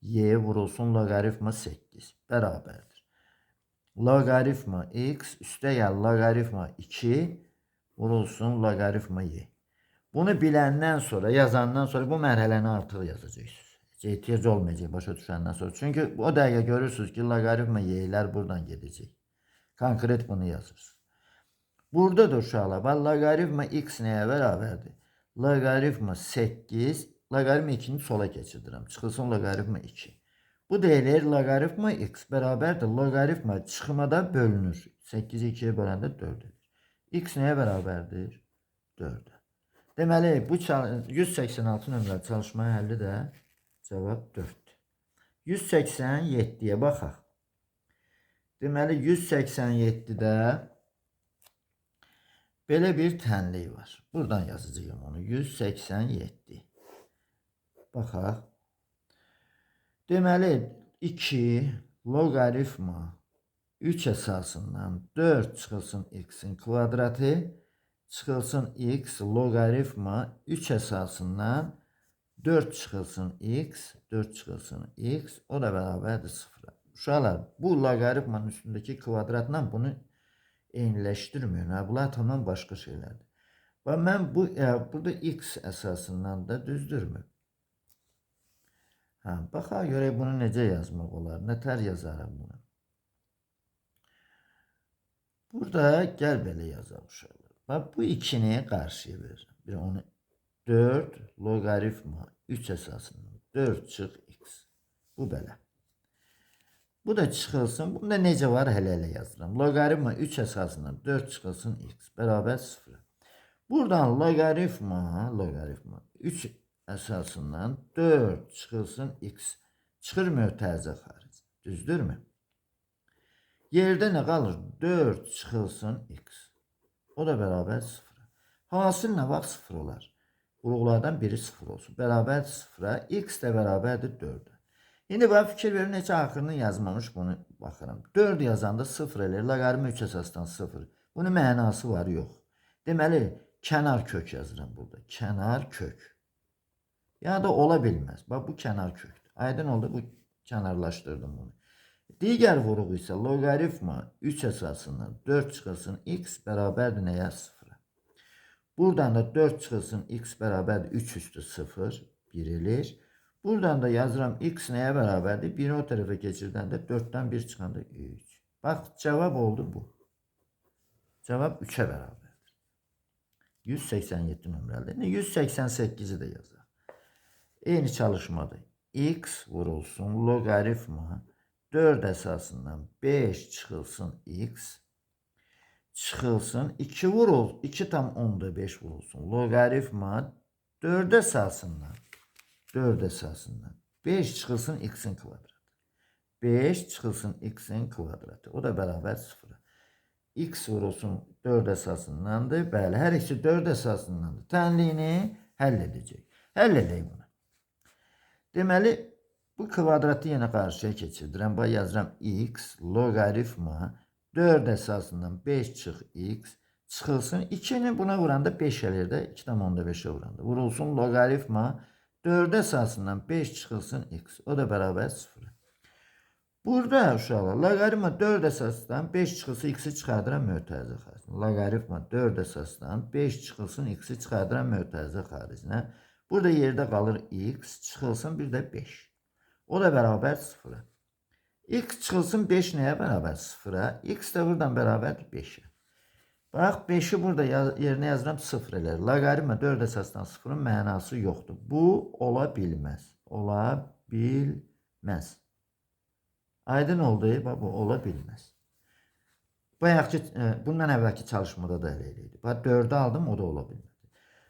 Speaker 1: y vurulsun logaritma 8 bərabərdir. Logaritma x üstə gəl logaritma 2 vurulsun logaritma y. Bunu biləndən sonra, yazandan sonra bu mərhələni artıq yazacaqsınız. Heç ehtiyac olmayacaq başa düşəndən sonra. Çünki o dəqiqə görürsünüz ki, logaritma y'lər buradan gedəcək. Konkret bunu yazırsınız. Burada da uşaqlar, logaritma x nəyə bərabərdir? Logaritma 8, logaritma 2'ni sola keçirdirəm. Çıxılsın logaritma 2. Bu deyilir logaritma x bərabərdir. Logaritma çıxmada bölünür. 8'i 2'ye böləndə 4 edir. X nəyə bərabərdir? 4'ə. Deməli, bu 186 nömrəli çalışmanın həlli də cavab 4'dür. 187'yə baxaq. Deməli, 187'də belə bir tənlik var. Buradan yazacağım onu. 187. Baxaq. Deməli, 2 logaritma 3 əsasından 4 çıxılsın x'in kvadratı çıxılsın x logaritma 3 əsasından 4 çıxılsın x 4 çıxılsın x o da bərabərdir 0'a. Uşaqlar bu logaritmanın üstündəki kvadratla bunu eyniləşdirmiyor. Bunlar tamam başqa şeylərdir. Və mən burada x əsasından da düzdürmü? Baxa görək bunu necə yazmaq olar. Nətər yazarım bunu. Burada gəl belə yazaq uşaqlar. Bax bu 2-ni qarşıya verirəm. Bir onu 4 loqaritma 3 əsasından 4 çıx x. Bu belə. Bu da çıxılsın. Bunda necə var hələ yazıram. Loqaritma 3 əsasından 4 çıxılsın x bərabər 0. Buradan loqaritma 3 əsasından 4 çıxılsın x. Çıxır mötərizə xaric. Düzdürmü? Yerdə nə qalır? 4 çıxılsın x. O da bərabər 0. Hasil nə vaxt 0 olar? Qurğulardan biri 0 olsun. Bərabər 0-a. X də bərabərdir 4-ə. İndi bana fikir verin, necə axırını yazmamış bunu baxıram. 4 yazanda 0 eləyir. Loqaritma 3 əsasdan 0. Bunun mənası var, yox. Deməli, kənar kök yazıram burada. Kənar kök. Ya da ola bilməz. Bax, bu kənar kökdür. Aydın oldu, bu kənarlaşdırdım bunu. Digər vuruğu isə loqaritma 3 əsasından 4 çıxılsın x bərabərdir nəyə? 0. Buradan da 4 çıxılsın x bərabərdir 3 üstü 0. 1 eləyir. Buradan da yazıram x nəyə bərabərdir? 1'i o tərəfə keçirdəndə 4'dən 1 çıxanda 3. Bax, cavab oldu bu. Cavab 3'ə bərabərdir. 187 nömrəlidir. 188'i də yazaq. Eyni çalışmadır. X vurulsun loqaritma 4 əsasından 5 çıxılsın x çıxılsın 2 vurul 2 tam 10'da 5 vurulsun loqaritma 4 əsasından 5 çıxılsın x'in kvadratı. 5 çıxılsın x'in kvadratı. O da bərabər 0. X vurulsun 4 əsasındandır. Bəli, hər ikisi 4 əsasındandır. Tənliyini həll edəcək. Həll edək bunu. Deməli, bu kvadratı yenə qarşıya keçirdirəm. Bax, yazıram x loqaritma 4 əsasından 5 çıx x çıxılsın. 2'ni buna vuranda 5 gəlir də. 2 tam 10'da 5'e vuranda. Vurulsun loqaritma 4 əsasından 5 çıxılsın x. O da bərabər 0. Burada uşaqlar loqaritma 4 əsasından 5 çıxılsın x'i çıxardıram mötərizə xaricinə. Loqaritma 4 əsasından 5 çıxılsın x'i çıxardıram mötərizə xaricinə. Burada yerdə qalır x çıxılsın bir də 5. O da bərabər 0'a. X çıxılsın 5 nəyə bərabər 0'a? X də buradan bərabərdir 5'ə. Bax, 5'i burada yerinə yazıram 0 eləyir. Loqaritma 4 əsasdan 0'ın mənası yoxdur. Bu ola bilməz. Ola bilməz. Aydın oldu. Bax, bu ola bilməz. Bundan əvvəlki çalışmada da elə idi. Bax, 4'ü aldım, o da ola bilməz.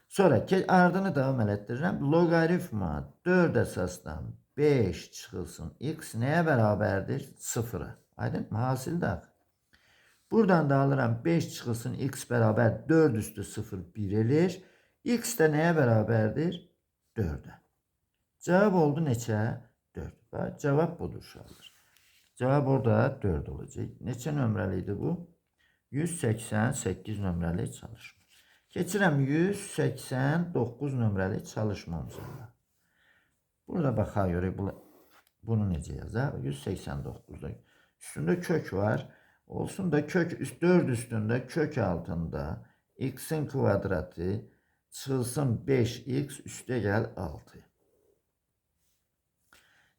Speaker 1: Sonra ardını davam elətdirirəm. Loqaritma 4 əsasdan 5 çıxılsın x nəyə bərabərdir? 0'a. Aydın mı? Hasildə. Buradan da alıram 5 çıxılsın x bərabər 4 üstü 0 1 eləyir. X də nəyə bərabərdir? 4'ə. Cavab oldu neçə? 4. Bax, cavab budur uşaqlar. Cavab orada 4 olacaq. Neçə nömrəli idi bu? 188 nömrəli çalışma. Keçirəm 189 nömrəli çalışmamıza. Burada baxa görək bunu necə yazaq? 189'da üstündə kök var. Olsun da kök 4 üstündə kök altında x'in kvadratı çıxılsın 5x üstə gəl 6.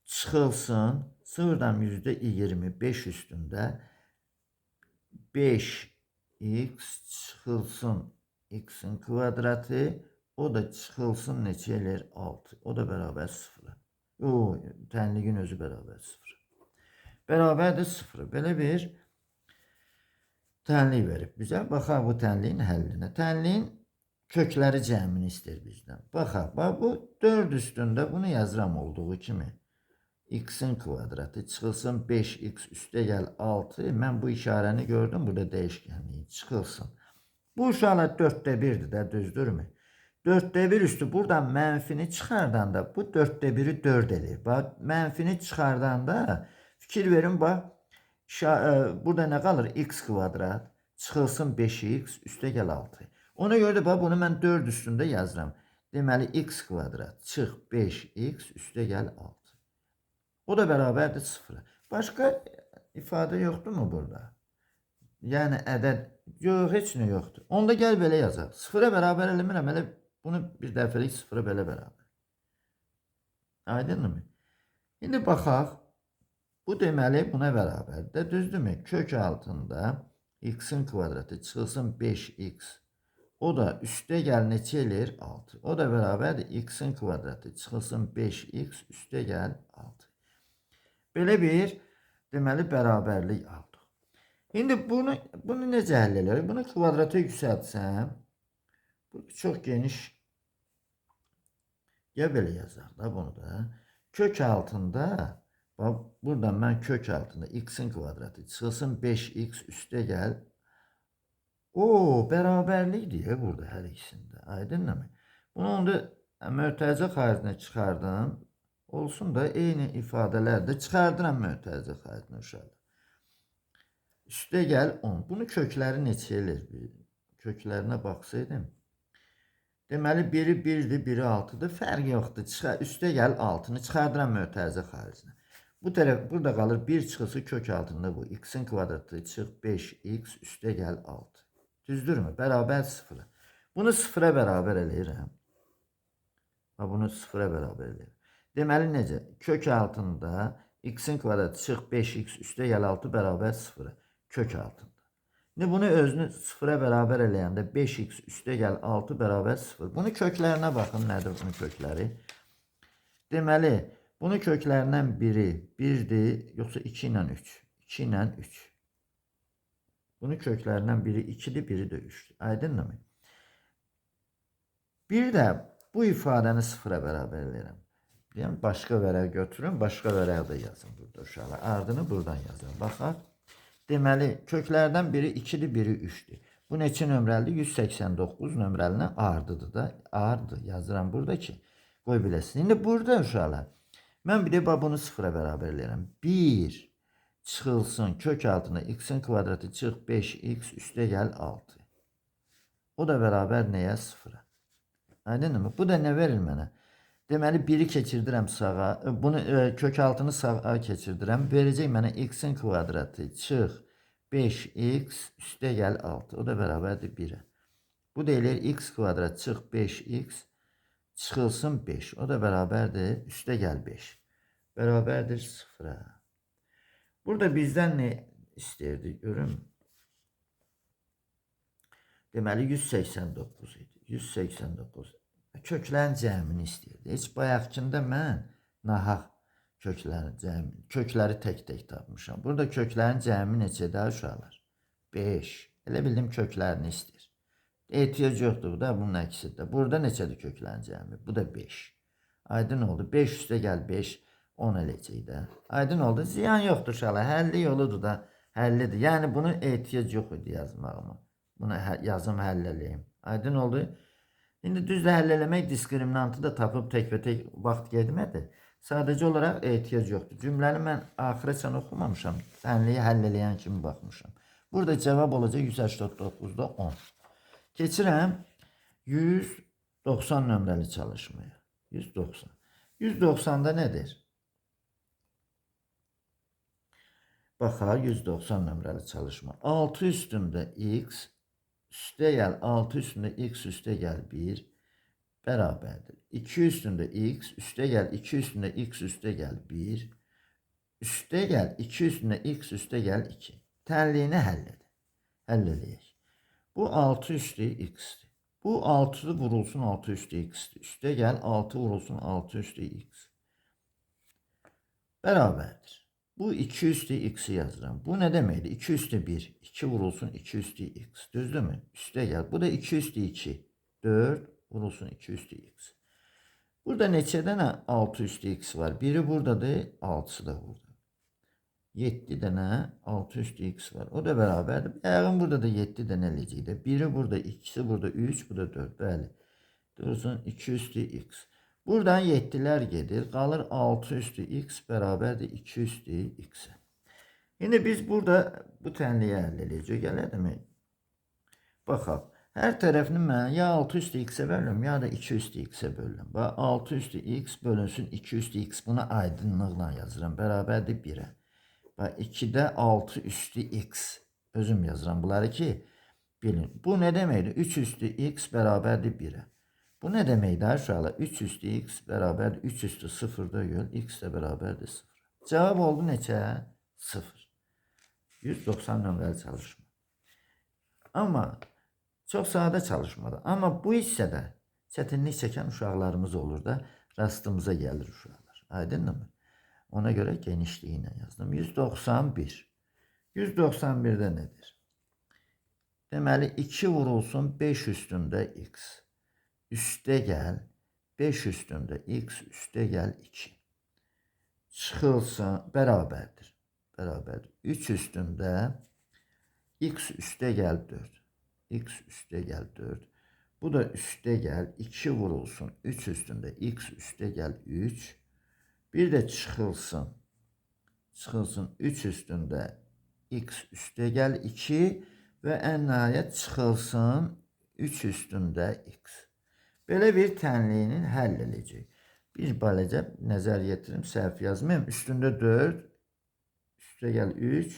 Speaker 1: Çıxılsın 0'dan %25 üstündə 5x çıxılsın x'in kvadratı, o da çıxılsın neçə eləyir? 6. O da bərabər 0'a. Tənliyin özü bərabər 0. Bərabərdir 0. Belə bir tənlik verib bizə. Baxaq bu tənliyin həllinə. Tənliyin kökləri cəmini istəyir bizdən. Baxaq, bu 4 üstündə bunu yazıram olduğu kimi. X'in kvadratı çıxılsın 5x üstə gəl 6. Mən bu işarəni gördüm. Burada dəyişkənliyi çıxılsın. Bu uşaqlar 4'də 1'dir də, düzdürmü? 4'də 1 üstü buradan mənfini çıxardanda bu 4'də 1'i 4 eləyir. Bax, mənfini çıxardanda fikir verin, bax, burada nə qalır? X kvadrat çıxılsın 5x üstə gəl 6. Ona görə də bax, bunu mən 4 üstündə yazıram. Deməli, x kvadrat çıx 5x üstə gəl 6. O da bərabərdir 0'a. Başqa ifadə yoxdur mu burada? Yəni ədəd yox, heç nə yoxdur. Onda gəl belə yazaq. 0'a bərabər eləmirəm. Elə bunu bir dəfəlik 0'a belə bərabər. Aydınmı? İndi baxaq. Bu deməli buna bərabərdir. Düzdürmü? Kök altında x'in kvadratı çıxılsın 5x. O da üstə gəl neçə eləyir? 6. O da bərabərdir. X'in kvadratı çıxılsın 5x üstə gəl 6. Belə bir deməli bərabərlik aldıq. İndi bunu necə həll edərik? Bunu kvadrata yüksəltsəm, bu çox geniş. Ya belə yazaq da bunu da. Kök altında, bax buradan mən kök altında x'in kvadratı çıxılsın 5x üstə gəl. O bərabərlik deyə burada hər ikisində. Aydınmı? Bunu onda mötərizə xaricinə çıxardım. Olsun da eyni ifadələr də çıxardıram mötərizə xaricinə uşaqlar. Üstə gəl 10. Bunu kökləri neçə eləyir? Köklərinə baxsaydım. Deməli biri 1-dir, biri 6-dır. Fərq yoxdur. Üstə gəl 6-nı çıxardıram mötərizə xaricinə. Bu tərəf burada qalır 1 çıxısı kök altında bu. X'in kvadratı çıx 5x üstə gəl 6. Düzdürmü? Bərabər 0. Bunu 0-a bərabər eləyirəm. Bunu 0-a bərabər eləyirəm. Deməli necə? Kök altında x'in kvadratı çıx 5x üstə gəl 6 bərabər 0-a. Kök altında. Şimdi bunu özünü 0'a bərabər eləyəndə 5x üstə gəl 6 bərabər 0. Bunu köklərinə baxın, nədir bunun kökləri? Deməli, bunun köklərindən biri 1-dir, yoxsa 2 ilə 3? 2 ilə 3. Bunun köklərindən biri 2-dir, biri də 3-dür. Aydınmı? Bir də bu ifadəni 0'a bərabər eləyirəm. Yəni, başqa vərəq götürün, başqa vərəq də yazın burada uşaqlar. Ardını buradan yazın. Baxaq. Deməli, köklərdən biri 2-dir, biri 3-dür. Bu neçə nömrəlidir? 189 nömrəlinə ardıdır da. Ardı yazıram burada ki, qoy biləsin. İndi burada uşaqlar, mən bir də bunu 0'a bərabər eləyirəm. 1 çıxılsın kök altında x'in kvadratı çıx 5x üstə gəl 6. O da bərabər nəyə? 0'a. Aydınmı? Bu da nə verir mənə? Deməli 1'i keçirdirəm sağa, bunu kök altını sağa keçirdirəm. Verəcək mənə x'in kvadratı çıx 5x üstə gəl 6. O da bərabərdir 1'ə. Bu da eləyir x kvadrat çıx 5x çıxılsın 5. O da bərabərdir üstə gəl 5. Bərabərdir 0'a. Burada bizdən nə istəyirdi? Görün. Deməli 189 idi. 189. Köklərin cəmini istəyirdi. Heç bayaqkında mən nahaq köklərin cəmini, kökləri tək-tək tapmışam. Burada köklərin cəmi neçədir uşaqlar? 5. Elə bildim köklərini istəyir. Ehtiyac yoxdur da bunun əksində. Burada neçədir köklərin cəmi? Bu da 5. Aydın oldu. 5 üstə gəl 5, 10 eləcək də. Aydın oldu. Ziyan yoxdur uşaqlar. Həlli yoludur da. Həllidir. Yəni bunu ehtiyac yox idi yazmağıma. Bunu yazım həll eləyim. Aydın oldu. İndi düzdür, həll eləmək diskriminantı da tapıb tək-və-tək vaxt getmədi. Sadəcə olaraq ehtiyac yoxdur. Cümləni mən axıracan oxumamışam. Tənliyi həll eləyən kimi baxmışam. Burada cavab olacaq 189'da 10. Keçirəm 190 nömrəli çalışmaya. 190. 190'da nədir? Baxaq 190 nömrəli çalışma. 6 üstündə x üstə gəl 6 üstündə x üstə gəl 1 bərabərdir. 2 üstündə x üstə gəl 2 üstündə x üstə gəl 1 üstə gəl 2 üstündə x üstə gəl 2. Tənliyini həll edin. Həll edək. Bu 6 üstü x'dir. Bu 6 vurulsun 6 üstü x'dir. Üstə gəl 6 vurulsun 6 üstü x. Bərabərdir. Bu 2 üstü x'i yazıram. Bu nə deməkdir? 2 üstü 1. 2 vurulsun 2 üstü x. Düzdür mü? Üstə gəl. Bu da 2 üstü 2. 4 vurulsun 2 üstü x. Burada neçə dənə 6 üstü x var? Biri buradadır, 6'sı da burada. 7 dənə 6 üstü x var. O da bərabərdir. Ayağın burada da 7 dənə eləcəkdir. Biri burada, ikisi burada 3, bu da 4. Bəli. Dursun 2 üstü x. Buradan 7'lər gedir. Qalır 6 üstü x bərabərdir 2 üstü x. Yine biz burada bu tənliyi həll edəcək. Gələdimi? Baxaq. Hər tərəfini mən ya 6 üstü x-ə bölürüm, ya da 2 üstü x-ə bölürüm. Bax 6 üstü x bölünsün 2 üstü x. Buna aydınlıqla yazıram. Bərabərdir 1'ə. Bax 2'də 6 üstü x. Özüm yazıram bunları ki bilin. Bu nə deməkdir? 3 üstü x bərabərdir 1'ə. Bu ne deməkdir uşaqlar? 3 üstü x bərabər 3 üstü 0'da göl. X də bərabərdir 0. Cavab oldu neçə? 0. 190 nömrəli çalışma. Amma çox sadə çalışmadır. Amma bu hissədə çətinlik çəkən uşaqlarımız olur da rastımıza gəlir uşaqlar. Aydınmı? Ona görə genişliyi ilə yazdım. 191. 191'də nədir? Deməli 2 vurulsun 5 üstündə x. Üstə gəl 5 üstündə x üstə gəl 2. Çıxılsın bərabərdir. Bərabərdir. 3 üstündə x üstə gəl 4. X üstə gəl 4. Bu da üstə gəl 2 vurulsun 3 üstündə x üstə gəl 3. Bir də çıxılsın. Çıxılsın 3 üstündə x üstə gəl 2 və ən nəhayət çıxılsın 3 üstündə x. Belə bir tənliyini həll edəcək. Bir balaca nəzər yetirim, səhv yazmayayım. Üstündə 4, üstə gəl 3,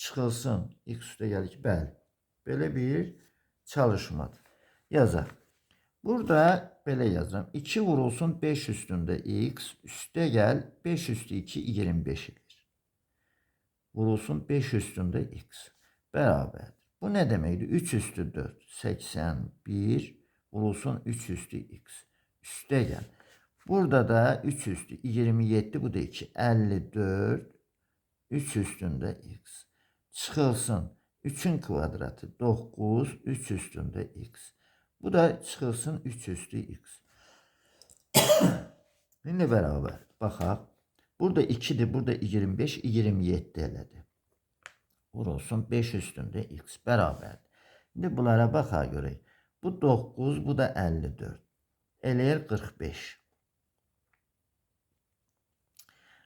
Speaker 1: çıxılsın x üstə gəl 2. Bəli, belə bir çalışmadır. Yazaq. Burada belə yazıram. 2 vurulsun 5 üstündə x, üstə gəl 5 üstü 2, 25 edir. Vurulsun 5 üstündə x. Bərabərdir. Bu nə deməkdir? 3 üstü 4, 81, vurulsun 3 üstü x. Üstə gəl. Burada da 3 üstü 27, bu da 2, 54, 3 üstündə x. Çıxılsın 3'ün kvadratı 9, 3 üstündə x. Bu da çıxılsın 3 üstü x. Şimdi bərabər. Baxaq. Burada 2'dir, burada 25, 27 elədi. Vurulsun 5 üstündə x bərabərdir. Şimdi bunlara baxa görək. Bu 9, bu da 54. Eləyir 45.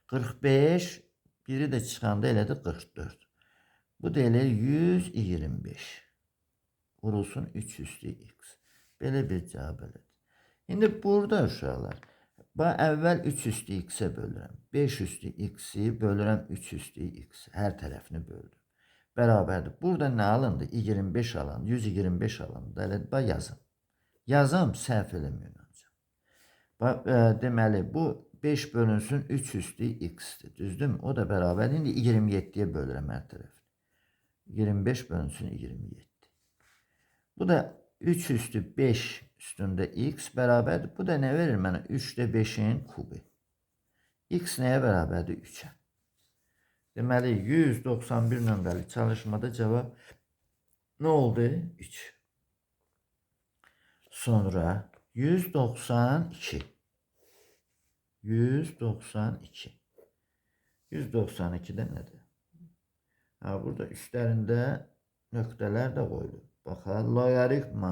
Speaker 1: 45, biri də çıxanda elədi 44. Bu da eləyir 125. Vurulsun 3 üstü x. Belə bir cavab elədi. İndi burada uşaqlar, əvvəl 3 üstü x-ə bölürəm. 5 üstü x-i bölürəm 3 üstü x. Hər tərəfini böldüm. Bərabərdir. Burada nə alındı? 25 alındı. 125 alındı. Elə yazım. Yazım səhv eləməyin. Deməli bu 5 bölünsün 3 üstü x-dir. Düzdür? O da bərabər. İndi 27'ye bölürəm hər tərəfini. 25 bölünsün 27. Bu da 3 üstü 5 üstündə x bərabərdir. Bu da nə verir mənə? 3'də 5'in kubu. X nəyə bərabərdir? 3'ə. Deməli 191 nömrəli çalışmada cavab nə oldu? 3. Sonra 192. 192. 192'də nədir? Burada üstlərində nöqtələr də qoyulur. Baxaq, logaritma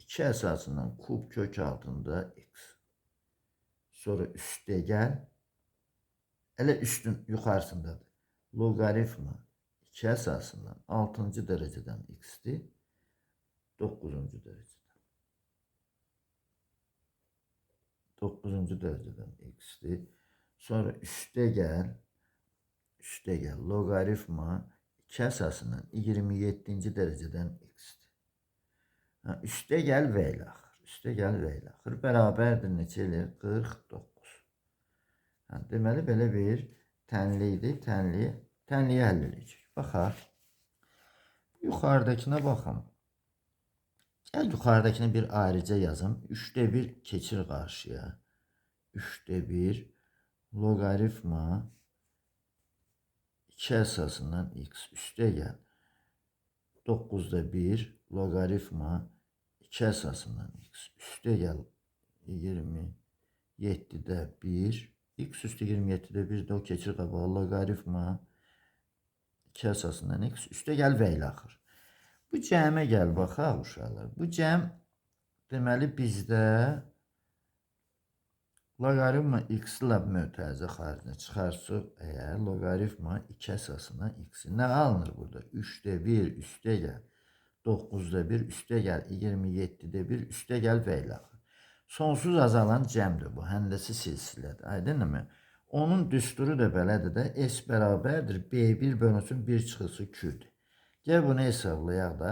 Speaker 1: 2 əsasından kub kök altında x. Sonra üstə gəl. Elə üstün yuxarısındadır. Logaritma 2 əsasından 6-cı dərəcədən x-dir. 9-cu dərəcədən. 9-cu dərəcədən x-dir. Sonra üstə gəl. Üstə gəl. Logaritma 2 əsasından 27-ci dərəcədən x-dir. Üstə gəl və ilə axır. Üstə gəl və ilə axır. Bərabərdir neçə eləyir? 49. Deməli belə bir tənliyidir. Tənliyi həll edəcək. Baxaq. Yuxarıdakına baxın. Gəl yuxarıdakını bir ayrıca yazım. 3'də 1 keçir qarşıya. 3'də 1 logaritma 2 əsasından x. Üstə gəl. 9'da 1 logaritma 2 əsasından x. Üstə gəl. 27'də 1 x üstü 27'də 1 də o keçir qabağa. Logaritma 2 əsasından x. Üstə gəl və ilə axır. Bu cəmə gəl baxaq uşaqlar. Bu cəm deməli bizdə logaritma x ilə mötərizə xaricinə çıxarsaq, əgər logaritma 2 əsasından x. Nə alınır burada? 3'də 1 üstə gəl. 9'da 1 üstə gəl. 27'də 1 üstə gəl və ilə axır. Sonsuz azalan cəmdir bu. Həndəsi silsilədir. Aydınmı? Onun düsturu da belədir də. S bərabərdir. B1 bölünsün 1 çıxısı Q'dir. Gəl bunu hesablayaq da.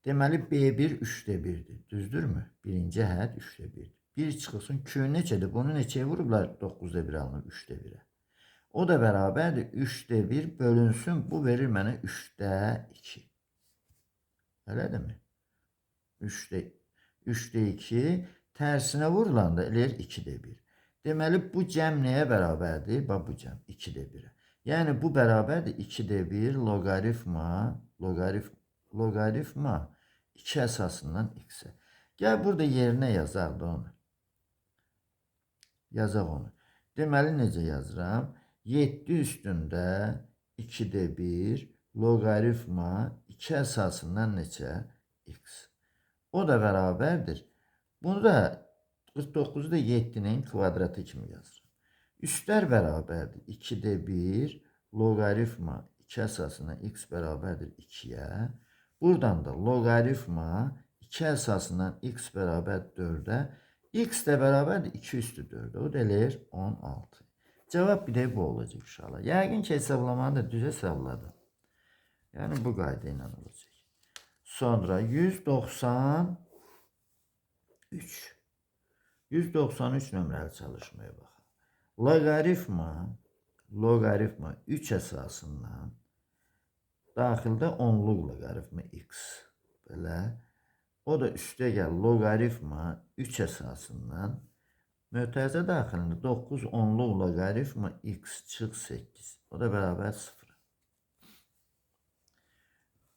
Speaker 1: Deməli B1 3'də 1'dir. Düzdürmü? Birinci əhəd 3'də 1'dir. 1 çıxılsın Q neçədir? Bunu neçəyə vurublar? 9'da 1 alınıb 3'də 1'ə. O da bərabərdir 3'də 1 bölünsün. Bu verir mənə 3'də 2. Elədir mi? 3'də 2 tərsinə vurulanda eləyir 2'də 1. Deməli bu cəm nəyə bərabərdir? Bax bu cəm 2'də 1'ə. Yəni bu bərabərdir 2'də 1 loqaritma 2 əsasından x-ə. Gəl burada yerinə yazaq da onu. Yazaq onu. Deməli necə yazıram? 7 üstündə 2'də 1 loqaritma 2 əsasından neçə? X. O da bərabərdir. Bunu da 49'u da 7'nin kvadratı kimi yazırım. Üstlər bərabərdir. 2'də 1 loqaritma 2 əsasından x bərabərdir 2'yə. Buradan da loqaritma 2 əsasından x bərabər 4'ə. X də bərabərdir 2 üstü 4'ə. O da eləyir 16. Cavab bir də bu olacaq inşallah. Yəqin ki hesablamanı da düz hesabladım. Yəni bu qayda ilə olacaq. Sonra 193. 193 nömrəli çalışmaya baxaq. Loqaritma 3 əsasından daxildə onluq loqaritma x. Belə. O da üstə gəl loqaritma 3 əsasından mötərizə daxilində 9 onluq loqaritma x çıx 8. O da bərabər 0.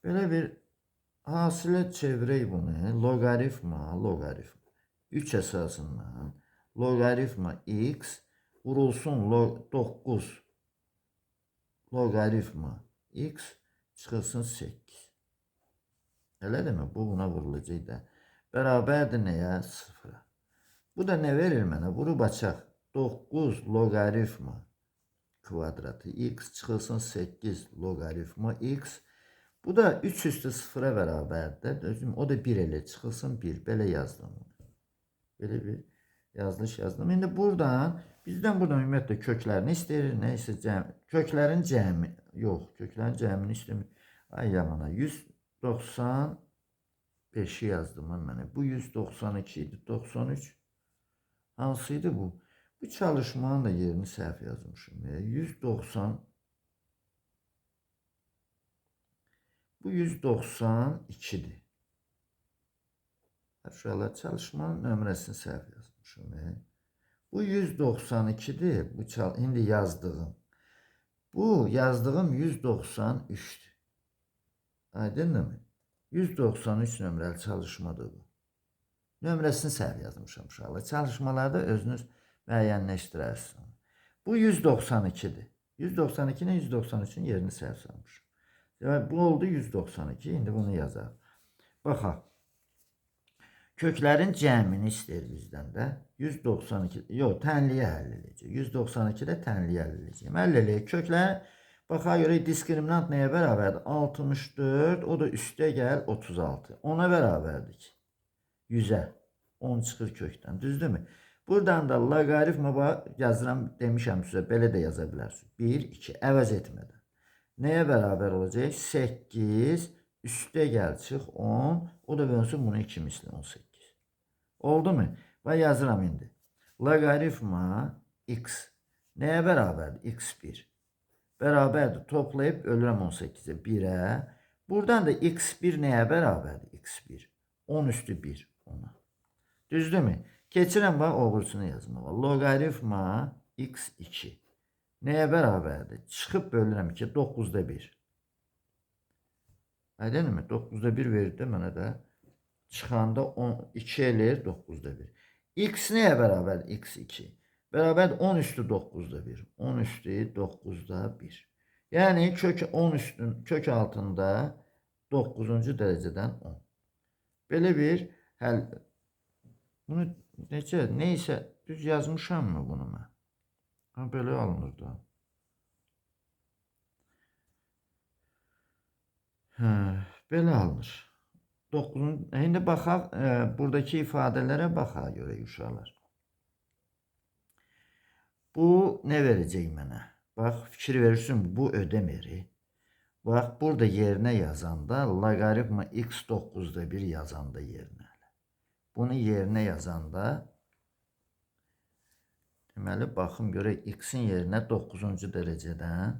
Speaker 1: Belə bir hasilə çevirək bunu. Loqaritma 3 əsasından loqaritma x vurulsun 9 loqaritma x çıxılsın 8. Elədir mi? Bu buna vurulacaq da. Bərabərdir nəyə? 0'a. Bu da nə verir mənə? Vurub açaq. 9 loqaritma kvadratı x çıxılsın 8 loqaritma x. Bu da 3 üstü 0'a bərabərdir. O da 1 elə çıxılsın 1. Belə yazdım. Belə bir yazılış yazdım. İndi bizdən buradan ümumiyyətlə köklərini istəyir. Nəysə köklərin cəmi. Yox, köklərin cəmini istəmir. Ay yamana. 195'i yazdım mənə. Bu 192 idi. 93 hansıydı bu? Bu çalışmanın da yerini səhv yazmışım. 192'dir. Aşağıda çalışmanın nömrəsini səhv yazmışım. Bu 192'dir. İndi yazdığım. Bu yazdığım 193'dür. Aydındır mı? 193 nömrəli çalışmadır bu. Nömrəsini səhv yazmışam uşaqlar. Çalışmalarda özünüz müəyyənləşdirərsiniz. Bu 192'dir. 192'nin 193'ün yerini səhv salmışım. Bu oldu 192. İndi bunu yazaq. Baxaq. Köklərin cəmini istəyir bizdən də. 192. Yox, tənliyə həll edəcək. 192'də tənliyə həll edəcək. Həll eləyək. Köklər baxa görə diskriminant nəyə bərabərdir? 64. O da üstə gəl 36. Ona bərabərdir ki. 100'ə. 10 çıxır kökdən. Düzdürmü? Buradan da loqaritma yazıram demişəm sizə. Belə də yaza bilərsiniz. 1, 2. Əvəz etmədən. Nəyə bərabər olacaq? 8. Üstə gəl çıx 10. O da bölünsün bunu 2 misli 18. Oldu mu? Və yazıram indi. Loqaritma x nəyə bərabərdir? x1. Bərabərdir. Toplayıb ölürəm 18'ə 1'ə. Buradan da x1 nəyə bərabərdir? x1. 10 üstü 1 ona. Düzdürmü? Keçirəm bax oğursunu yazmağa. Loqaritma x2. Nəyə bərabərdir? Çıxıb bölürəm ki 9'da 1. Aydın mı? 9'da 1 verdi mənə də. Çıxanda 2 eləyir 9'da 1. X nəyə bərabərdir? x2. Bərabərdir 10 üstü 9'da 1. 10 üstü 9'da 1. Yəni kök altında 9-cu dərəcədən 10. Belə bir həll. Bunu neysə düz yazmışam mı bunu mən? Belə alınır da. Belə alınır. 9'un indi baxaq buradakı ifadələrə baxaq görək uşaqlar. Bu nə verəcək mənə? Bax fikir verirsin bu ödəmiri. Bax, burada yerinə yazanda loqaritma x 9'da 1 yazanda yerinə. Bunu yerinə yazanda deməli, baxım görək x-in yerinə 9-cu dərəcədən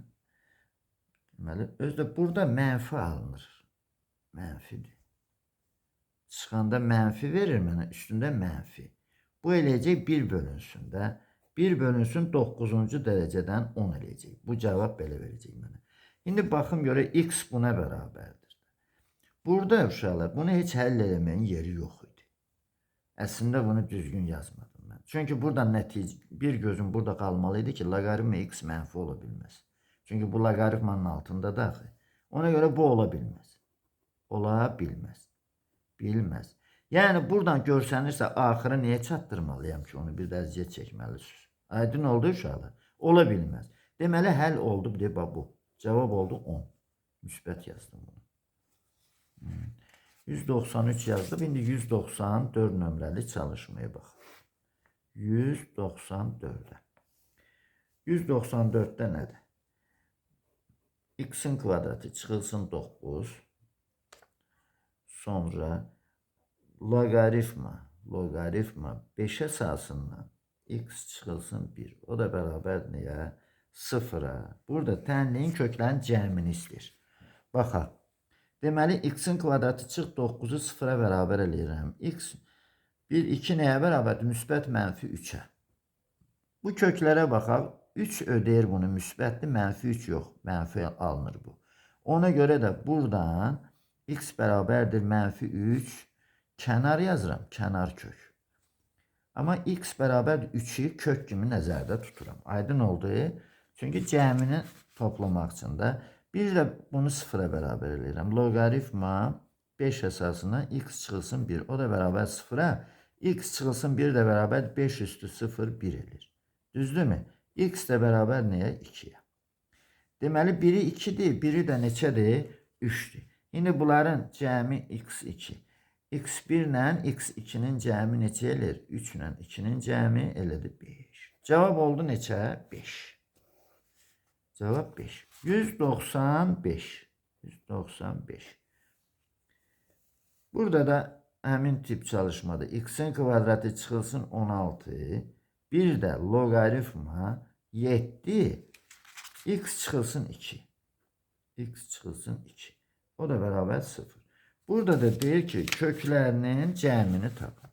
Speaker 1: deməli, özdə burada mənfi alınır. Mənfidir. Çıxanda mənfi verir mənə, üstündə mənfi. Bu eləyəcək 1 bölünsün də. 1 bölünsün 9-cu dərəcədən 10 eləyəcək. Bu cavab belə verəcək mənə. İndi baxım görək x buna bərabərdir. Burada uşaqlar, bunu heç həll eləməyin yeri yox idi. Əslində bunu düzgün yazmadım mən. Çünki buradan nəticə, bir gözüm burada qalmalı idi ki, loqaritma x mənfi ola bilməz. Çünki bu loqaritmanın altında daxil. Ona görə bu ola bilməz. Ola bilməz. Bilməz. Yəni buradan görsənirsə axıra niyə çatdırmalıyam ki, onu bir də əziyyət çəkməlisiniz. Aydın oldu uşaqlar? Ola bilməz. Deməli həll oldu, bir də bu. Cavab oldu 10. Müsbət yazdım bunu. 193 yazdım. İndi 194 nömrəli çalışmaya baxaq. 194'ə. 194'də nədir? X'in kvadratı çıxılsın 9. Sonra loqaritma 5 əsasından x çıxılsın 1. O da bərabər nəyə? 0'a. Burada tənliyin köklərin cəmini istəyir. Baxaq. Deməli, x-in kvadratı çıx 9'u 0'a bərabər eləyirəm. X 1, 2 nəyə bərabərdir? Müsbət mənfi 3'ə. Bu köklərə baxaq. 3 ödəyir bunu. Müsbətdir, mənfi 3 yox. Mənfi alınır bu. Ona görə də buradan x bərabərdir mənfi 3. Kənar yazıram. Kənar kök. Amma x bərabərdir 3'ü kök kimi nəzərdə tuturam. Aydın oldu. Çünki cəmini toplamaq üçün də bir də bunu 0'a bərabər eləyirəm. Loqaritma 5 əsasına x çıxılsın 1. O da bərabər 0'a. X çıxılsın 1 də bərabər 5 üstü 0, 1 elir. Düzdürmü? X də bərabər nəyə? 2'yə. Deməli, biri 2'dir, biri də neçədir? 3'dür. İndi bunların cəmi x2. x1 ilə x2'nin cəmi neçə elir? 3 ilə 2'nin cəmi elədir 5. Cavab oldu neçə? 5. Cevap 5. 195. 195. Burada da həmin tip çalışmada x'in kvadratı çıxılsın 16. Bir də loqaritma 7. X çıxılsın 2. X çıxılsın 2. O da bərabər 0. Burada da deyir ki, köklərinin cəmini tapın.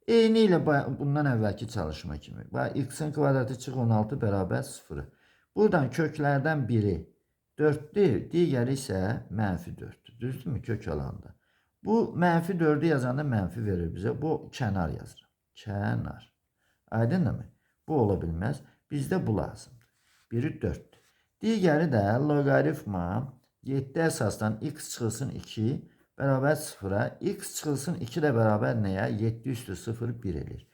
Speaker 1: Eyni ilə bundan əvvəlki çalışma kimi. X'in kvadratı çıx 16 bərabər 0. Buradan köklərdən biri 4'dür, digəri isə mənfi 4'dür. Düzdürmü? Kök alanda. Bu mənfi 4'ü yazanda mənfi verir bizə. Bu kənar yazırım. Kənar. Aydınmı? Bu ola bilməz. Bizdə bu lazımdır. Biri 4'dür. Digəri də loqaritma 7 əsasdan x çıxılsın 2 bərabər 0'a. X çıxılsın 2 də bərabər nəyə? 7 üstü 0, 1 elir.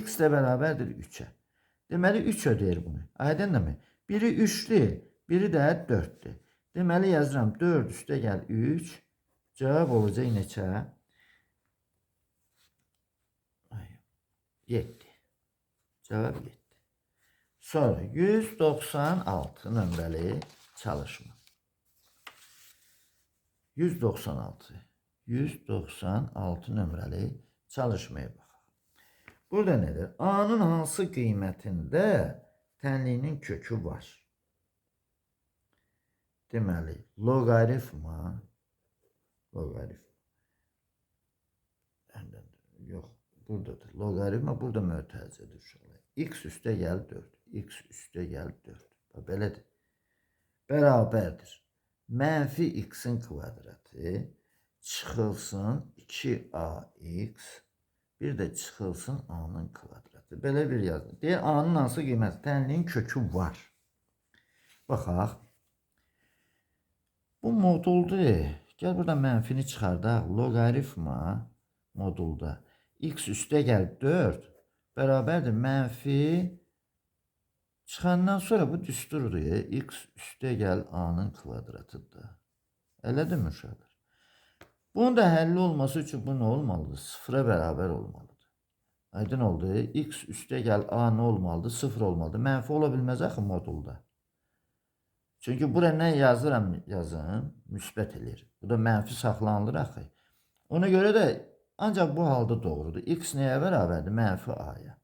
Speaker 1: X də bərabərdir 3'ə. Deməli 3 ödəyir bunu. Aydınmı? Biri 3'dür, biri də 4'dür. Deməli yazıram 4 üstə gəl 3. Cavab olacaq neçə? 7. Cavab 7. Sonra 196 nömrəli çalışma. 196. 196 nömrəli çalışmaya baxaq. Burada nədir? A-nın hansı qiymətində tənliyinin kökü var? Deməli, loqaritma yox, buradadır. Loqaritma burada mötərizədir uşaqlar. X üstə gəl 4. X üstə gəl 4. Belədir. Bərabərdir. Mənfi x'in kvadratı çıxılsın 2ax bir də çıxılsın a-nın kvadratı. Belə bir yazılır. Deyir, a-nın hansı qiyməti? Tənliyin kökü var. Baxaq. Bu moduldur. Gəl burada mənfini çıxardaq. Loqaritma modulda x üstə gəl 4 bərabərdir mənfi çıxandan sonra bu düsturdur. X üstə gəl a-nın kvadratıdır. Elədir mi uşaqlar? Bunun da həlli olması üçün bu nə olmalıdır? 0'a bərabər olmalıdır. Aydın oldu. X üstə gəl a nə olmalıdır? 0 olmalıdır. Mənfi ola bilməz axı modulda. Çünki bura nə yazıram yazım, müsbət eləyir. Bu da mənfi saxlanılır axı. Ona görə də ancaq bu halda doğrudur. X nəyə bərabərdir? Mənfi a-ya.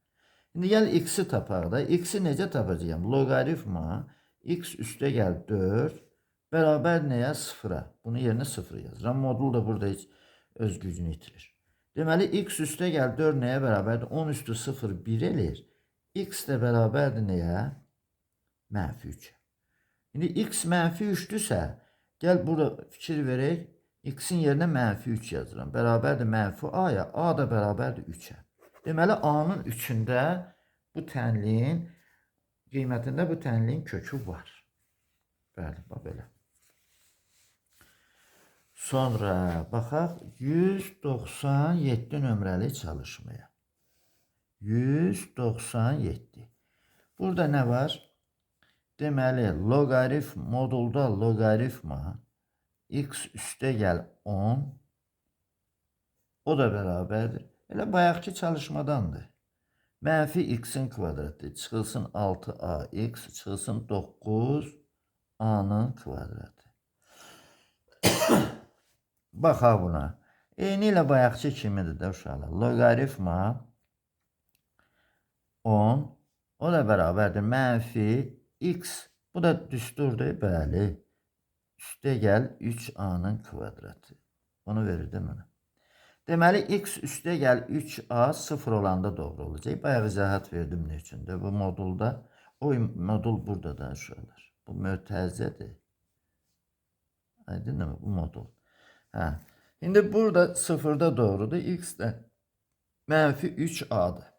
Speaker 1: İndi gəl x-i tapaq da. X-i necə tapacağım? Loqaritma x üstə gəl 4 bərabər nəyə? 0-a. Bunu yerinə 0 yazıram. Modul da burada heç öz gücünü itirir. Deməli, x üstə gəl 4 nəyə bərabərdir? 10 üstü 0 1 eləyir. X də bərabərdir nəyə? Mənfi 3. İndi x mənfi 3-dürsə, gəl burada fikir verək. X-in yerinə mənfi 3 yazıram. Bərabərdir mənfi a-ya. A da bərabərdir 3-ə. Deməli, a-nın 3-ündə bu tənliyin qiymətində bu tənliyin kökü var. Bəli, bax belə. Sonra baxaq 197 nömrəli çalışmaya. 197. Burada nə var? Deməli, loqaritm, modulda loqaritma x üstə gəl 10 o da bərabərdir. Elə bayaqki çalışmadandır. Mənfi x-in kvadratı çıxılsın 6ax çıxılsın 9a-nın kvadratı. Baxaq buna. Eyni ilə bayaqki kimidir də uşaqlar. Loqaritma 10 o da bərabərdir. Mənfi x. Bu da düsturdur. Bəli. Üstə gəl 3a-nın kvadratı. Bunu verir də mənə. Deməli, x üstə gəl 3a 0 olanda doğru olacaq. Bayaq izahat verdim nə üçün də. Bu modulda, o modul burada da uşaqlar. Bu mötərizədir. Aydın mı? Bu modul. Hə. İndi burada 0-da doğrudur. X də mənfi 3a-dır.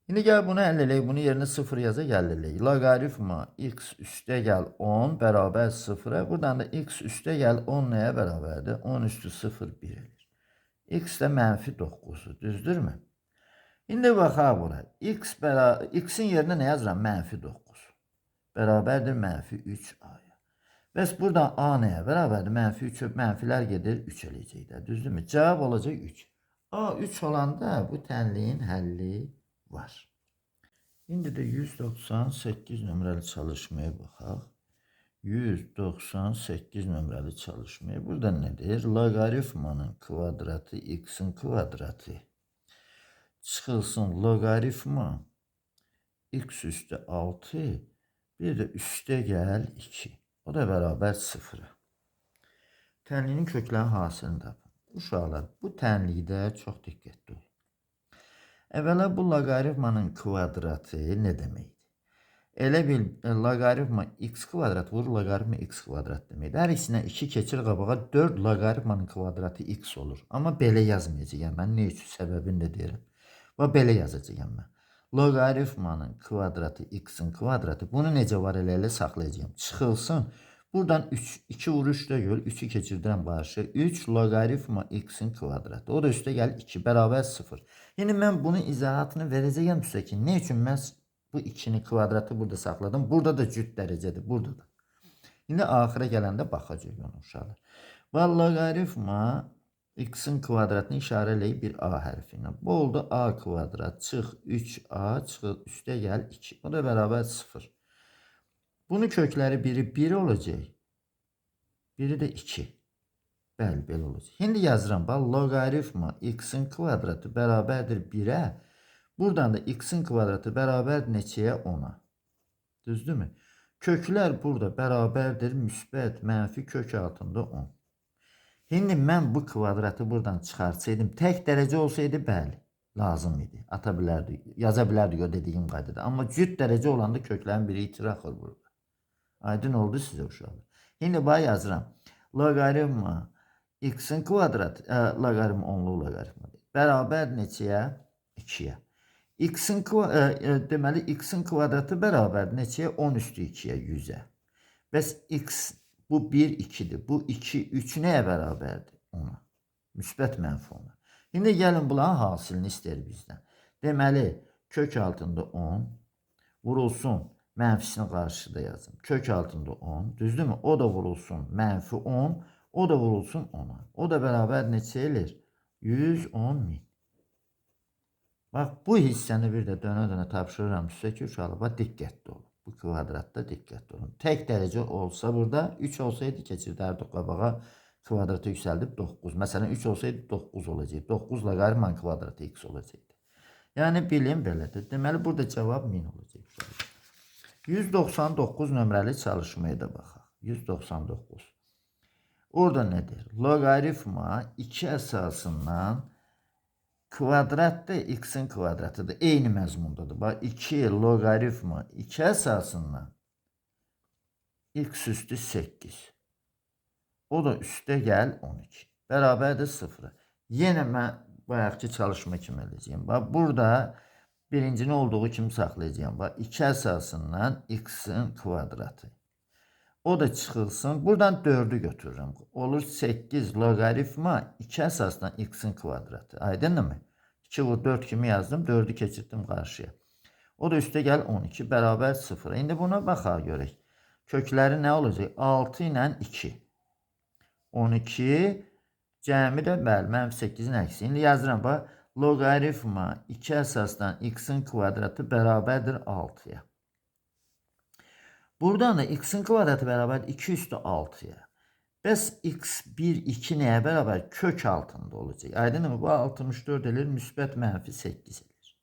Speaker 1: İndi gəl bunu həll eləyək. Bunu yerinə 0 yaza gəl eləyək. Loqaritma x üstə gəl 10 bərabər 0-a. Buradan da x üstə gəl 10 nəyə bərabərdir? 10 üstü 0 1 eləyir. X də mənfi 9'dur. Düzdürmü? İndi baxaq buna. X'in yerinə nə yazıram? Mənfi 9. Bərabərdir mənfi 3a-ya. Bəs buradan a nəyə bərabərdir? Mənfi 3, mənfilər gedir 3 eləyəcək də. Düzdürmü? Cavab olacaq 3. A 3 olanda bu tənliyin həlli var. İndi də 198 nömrəli çalışmaya baxaq. 198 nömrəli çalışmaya. Burada nədir? Loqaritmanın kvadratı x-in kvadratı çıxılsın loqaritma x üstə 6 bir də üstə gəl 2. O da bərabər 0-a. Tənliyinin köklərin hasilini tapın. Uşaqlar, bu tənlikdə çox diqqətli olun. Əvvəla bu loqaritmanın kvadratı nə deməkdir? Elə bil loqaritma x kvadrat vurur loqaritma x kvadrat deməkdir. Hər ikisinə 2 keçir qabağa 4 loqaritmanın kvadratı x olur. Amma belə yazmayacağam mən. Nə üçün? Səbəbini də deyirəm. Və belə yazacağam mən. Loqaritmanın kvadratı x-in kvadratı. Bunu necə var elə saxlayacağam. Çıxılsın. Buradan 2 vuruş da gör. 3'ü keçirdirəm qarşı. 3 loqaritma x-in kvadratı. O da üstə gəl 2 bərabər 0. Yəni mən bunun izahatını verəcəyəm sizə ki, nə üçün mən bu 2'nin kvadratı burada saxladım. Burada da cüt dərəcədir. Burada da. İndi axıra gələndə baxacaq onu uşaqlar. Və loqaritma x-in kvadratını işarə eləyib bir a hərfi ilə. Bu oldu a kvadrat çıx 3a çıx üstə gəl 2. O da bərabər 0. Bunun kökləri biri 1 olacaq. Biri də 2. Bəli, belə olacaq. İndi yazıram. Bax, loqaritma x-in kvadratı bərabərdir 1-ə. Buradan da x-in kvadratı bərabər neçəyə 10'a. Düzdürmü? Köklər burada bərabərdir müsbət mənfi kök altında 10. Şimdi mən bu kvadratı buradan çıxarsaydım, tək dərəcə olsaydı bəli, lazım idi. Ata bilərdi, yaza bilərdi o dediyim qaydada. Amma cüt dərəcə olanda köklərin biri itiraxır burada. Aydın oldu sizə uşaqlar. Şimdi bax yazıram. Loqaritma x-in kvadratı, loqaritma 10'lu loqaritmadır. Bərabər neçəyə? 2'yə. Deməli, x-in kvadratı bərabərdir neçəyə? 10 üstü 2'yə 100'ə. Bəs x bu 1, 2'dir. Bu 2, 3 nəyə bərabərdir? 10'a. Müsbət mənfi 10'a. İndi gəlin bunların hasilini istəyir bizdən. Deməli, kök altında 10 vurulsun. Mənfisini qarşıda yazım. Kök altında 10. Düzdürmü? O da vurulsun. Mənfi 10. O da vurulsun 10'a. O da bərabər neçə elir? 110.000. Bax, bu hissəni bir də dönə-dönə tapşırıram sizə ki, uşaqlar, diqqətli olun. Bu kvadratda diqqətli olun. Tek derece olsa burada 3 olsaydı keçirderdik qabağa kvadratı yüksəldib 9. Məsələn 3 olsaydı 9 olacaq. 9 logaritmanın kvadratı x olacaqdı. Yəni bilin belədir. Deməli burada cavab 1000 olacaq. 199 nömrəli çalışmaya da baxaq. 199. Orada nedir? Logaritma 2 əsasından kvadrat da x'in kvadratıdır. Eyni məzmundadır. Bax 2 logaritma 2 əsasından x üstü 8. O da üstə gəl 12. Bərabərdir 0. Yenə mən bayaqki çalışma kimi edəcəyim. Bax burada birincinin olduğu kimi saxlayacağım. Bax 2 əsasından x'in kvadratı. O da çıxılsın. Buradan 4'ü götürürüm. Olur 8 logaritma 2 əsasdan x'in kvadratı. Aydınmı? 2 vur 4 kimi yazdım. 4'ü keçirdim qarşıya. O da üstə gəl 12 bərabər 0. İndi buna baxaq görək. Kökləri nə olacaq? 6 ilə 2. 12 cəmi də bəli, mənim 8'in əksi. İndi yazıram bax. Logaritma 2 əsasdan x'in kvadratı bərabərdir 6'ya. Buradan da x'in kvadratı bərabər 2 üstü 6'ya. Bəs x1, 2 nəyə bərabər? Kök altında olacaq. Aydınmı? Bu 64 elir, müsbət mənfi 8 elir.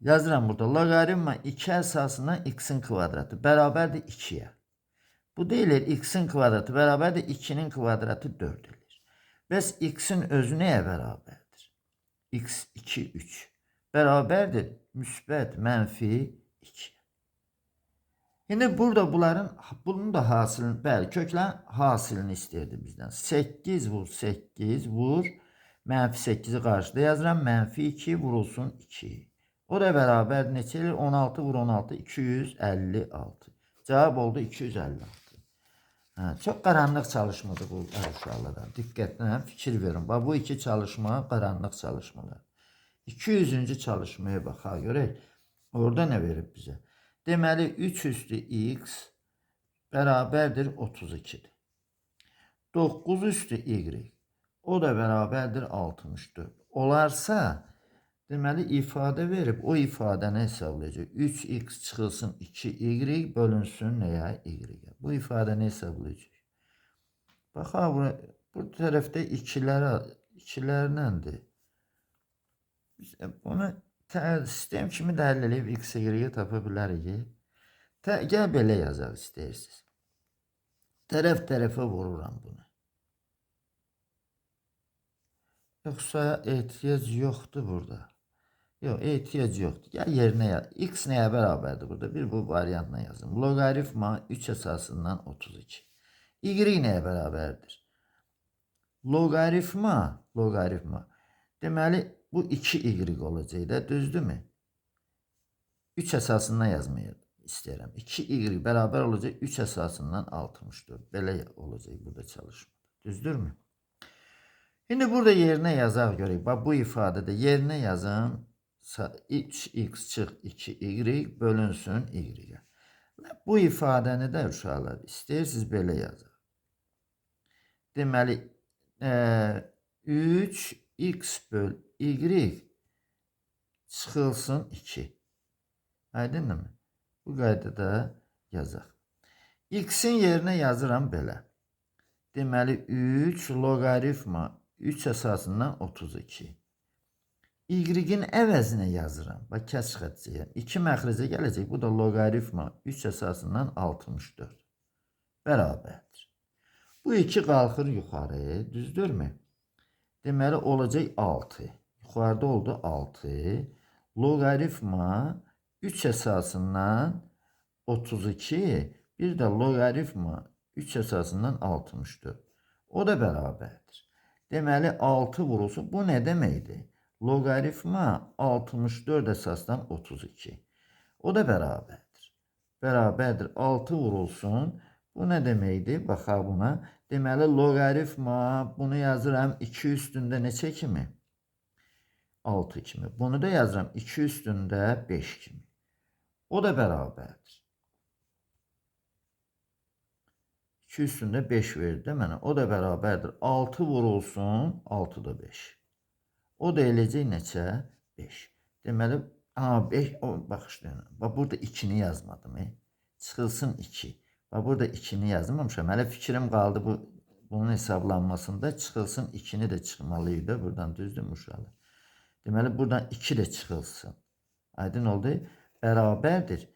Speaker 1: Yazıram burada. Logaritma 2 əsasından x'in kvadratı bərabərdir 2'ya. Bu deyilir x'in kvadratı bərabərdir 2'nin kvadratı 4 elir. Bəs x'in özü nəyə bərabərdir? x 2, 3. Bərabərdir müsbət mənfi 2. Şimdi burada bunun da hasilini, bəli, köklərin hasilini istəyirdi bizdən. 8 vur 8 vur, mənfi 8'i qarşıda yazıram, mənfi 2 vurulsun 2. O da bərabər neçə edir? 16 vur 16, 256. Cavab oldu 256. Çox qaranlıq çalışmadır bu uşaqlara. Diqqətlə fikir verin. Bu iki çalışma qaranlıq çalışmalar. 200-cü çalışmaya baxaq görək. Orada nə verib bizə? Deməli 3 üstü x bərabərdir 32'dir. 9 üstü y o da bərabərdir 64. Olarsa deməli ifadə verib o ifadəni hesablayacaq. 3x çıxılsın 2y bölünsün nəyə? Y. Bu ifadəni hesablayacaq. Baxaq bu tərəfdə ikilərləndir. Biz bunu sistem kimi dəllil edib x, y tapa bilərik. Gəl belə yazaq istəyirsiniz. Tərəf-tərəfə vururam bunu. Yoxsa ehtiyac yoxdur burada. Yox, ehtiyac yoxdur. Gəl yerinə yaz. X nəyə bərabərdir burada? Bir bu variantla yazım. Logaritma 3 əsasından 32. Y nəyə bərabərdir? Logaritma. Deməli bu 2y olacaq da, düzdürmü? 3 əsasından yazmayı istəyirəm. 2y bərabər olacaq 3 əsasından 64. Belə olacaq burada çalışma. Düzdürmü? Şimdi burada yerinə yazaq görək. Bax bu ifadədə yerinə yazın. 3x çıx 2y bölünsün y. Bu ifadəni də uşaqlar istəyirsiniz belə yazaq. Deməli 3x böl y çıxılsın 2. Aydınmı? Bu qaydada yazaq. X'in yerinə yazıram belə. Deməli 3 logaritma 3 əsasından 32. Y-in əvəzinə yazıram. Bax kəsr xəttciyəm. 2 məxrəcə gələcək. Bu da logaritma 3 əsasından 64. Bərabərdir. Bu 2 qalxır yuxarı. Düzdürmü? Deməli olacaq 6. Yuxarıda oldu 6. Logaritma 3 əsasından 32. Bir də logaritma 3 əsasından 64. O da bərabərdir. Deməli 6 vurulsun. Bu nə deməkdir? Logaritma 64 əsasdan 32. O da bərabərdir. Bərabərdir. 6 vurulsun. Bu nə deməkdir? Baxaq buna. Deməli logaritma bunu yazıram 2 üstündə neçə kimi? 6 kimi. Bunu da yazıram 2 üstündə 5 kimi. O da bərabərdir. 2 üstündə 5 verdi də mənə. O da bərabərdir. 6 vurulsun. 6 da 5. O da eləcək neçə? 5. Deməli Ama 5 o baxışlayın. Bax burada 2'ni yazmadım. Çıxılsın 2. Bax burada 2'ni yazmamışam. Hələ fikrim qaldı bunun hesablanmasında. Çıxılsın 2'ni də çıxmalıydı. Buradan düzdür uşaqlar. Deməli buradan 2 də çıxılsın. Aydın oldu. Bərabərdir.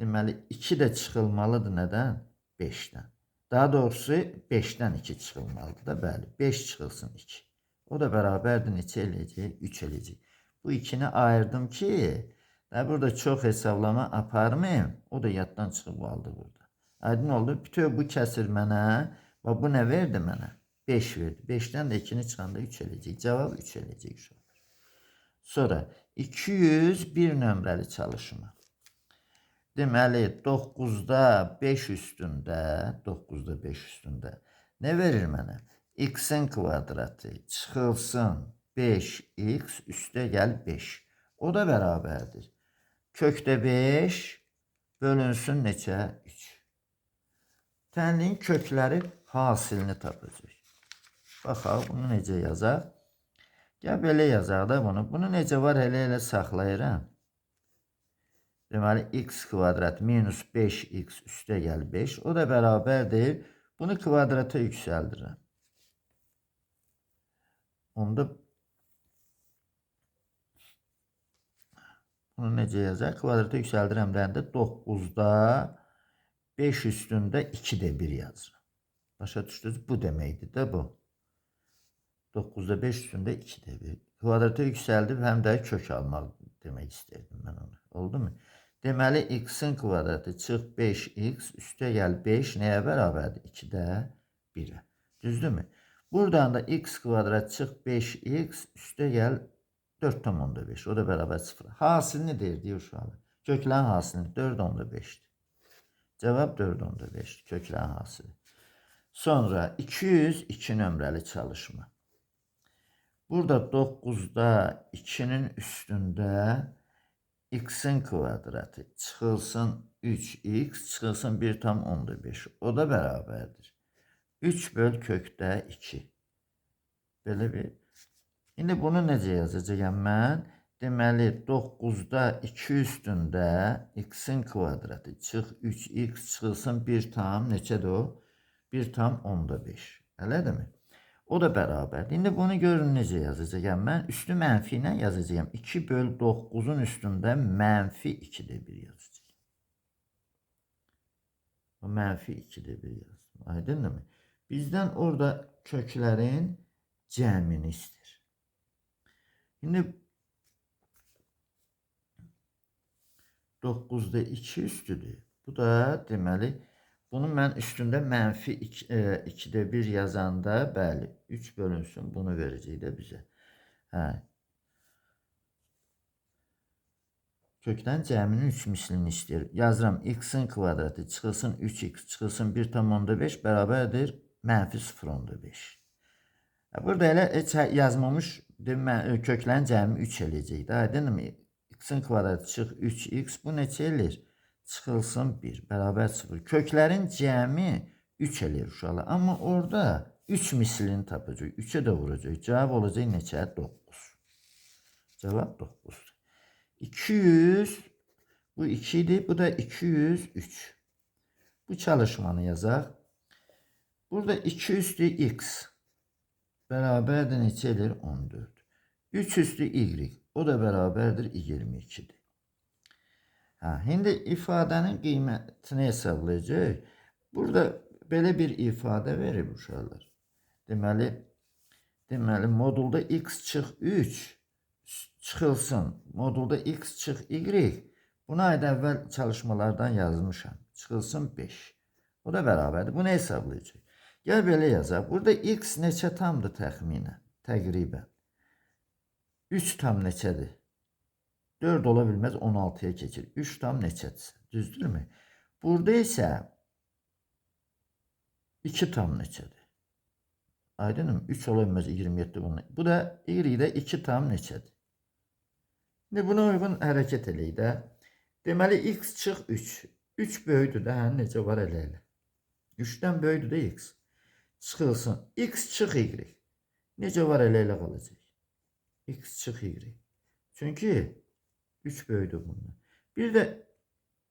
Speaker 1: Deməli 2 də çıxılmalıdır nədən? 5'dən. Daha doğrusu 5'dən 2 çıxılmalıdır da, bəli. 5 çıxılsın 2. O da bərabərdir neçə eləyəcək? 3 eləyəcək. Bu 2'ni ayırdım ki, burada çox hesablama aparmayayım. O da yaddan çıxıb qaldı burada. Aydın oldu. Bütün bu kəsir mənə. Və bu nə verdi mənə? 5 verdi. 5'dən də 2'ni çıxanda 3 eləyəcək. Cavab 3 eləyəcək uşaqlar. Sonra 201 nömrəli çalışma. Deməli 9'da 5 üstündə, 9'da 5 üstündə nə verir mənə? X'in kvadratı çıxılsın 5x üstə gəl 5. O da bərabərdir. Kökdə 5 bölünsün neçə? 3. Tənliyin kökləri hasilini tapacaq. Baxaq, bunu necə yazaq? Gəl belə yazaq da bunu. Bunu necə var elə saxlayıram. Deməli x kvadrat minus 5x üstə gəl 5. O da bərabərdir. Bunu kvadrata yüksəldirəm. Onda bunu necə yazaq? Kvadrata yüksəldirəm deyəndə 9'da 5 üstündə 2'də 1 yazıram. Başa düşdünüz? Bu deməkdir də bu. 9'da 5 üstündə 2'də 1. Kvadrata yüksəldib həm də kök almaq demək istəyirdim mən onu. Oldu mu? Deməli x'in kvadratı çıx 5x üstə gəl 5 nəyə bərabərdir? 2'də 1'ə. Düzdürmü? Buradan da x kvadrat çıx 5x üstə gəl 4,5. O da bərabər 0. Hasilini deyir uşaqlar. Köklərin hasilini 4,5'dir. Cavab 4,5. Köklərin hasili. Sonra 202 nömrəli çalışma. Burada 9'da 2'nin üstündə x'in kvadratı çıxılsın 3x çıxılsın 1,5. O da bərabərdir. 3 böl kökdə 2. Belə bir. İndi bunu necə yazacağım mən? Deməli 9'da 2 üstündə x'in kvadratı çıx 3x çıxılsın 1 tam neçədir o? 1,5. Elədirmi? O da bərabərdir. İndi bunu görün necə yazacağım mən? Üstü mənfi ilə yazacağım. 2 böl 9'un üstündə mənfi 2'də 1 yazacağım. O mənfi 2'də 1 yazdım. Aydındır mı? Bizdən orada köklərin cəmini istəyir. Şimdi 9'da 2 üstüdür. Bu da deməli bunu mən üstündə mənfi 2'də 1 yazanda bəli 3 bölünsün bunu verəcək də bizə. Hə. Kökdən cəminin 3 mislini istəyir. Yazıram x'in kvadratı çıxılsın 3x çıxılsın 1,5 bərabərdir mənfi 0,5. Burada elə heç yazmamış köklərin cəmi 3 eləyəcək. Aydınmı? X'in kvadratı çıx 3x bu neçə eləyir? Çıxılsın 1 bərabər 0. Köklərin cəmi 3 eləyir uşaqlar. Amma orada 3 mislini tapacaq. 3'ə də vuracaq. Cavab olacaq neçə? 9. Cavab 9'dur. 200 bu 2 idi. Bu da 203. Bu çalışmanı yazaq. Burada 2 üstü x bərabərdir neçə eləyir? 14. 3 üstü y o da bərabərdir 22'dir. Şimdi ifadənin qiymətini hesablayacaq. Burada belə bir ifadə verib uşaqlar. Deməli modulda x çıx 3 çıxılsın. Modulda x çıx y. Buna aid əvvəl çalışmalardan yazmışam. Çıxılsın 5. O da bərabərdir. Bunu hesablayacaq. Gəl belə yazaq. Burada x neçə tamdır təxminən? Təqribən. 3 tam neçədir? 4 ola bilməz 16'ya keçir. 3 tam neçədir? Düzdürmü? Burada isə 2 tam neçədir? Aydınmı? 3 ola bilməz 27 bunun. Bu da y-də 2 tam neçədir? Şimdi buna uyğun hərəkət eləyək də. Deməli x çıx 3. 3 böyüdür də, necə var elə. 3'dən böyüdür də x. Çıxılsın. X çıx y. Necə var elə qalacaq? X çıx y. Çünki 3 böldü bundan. Bir de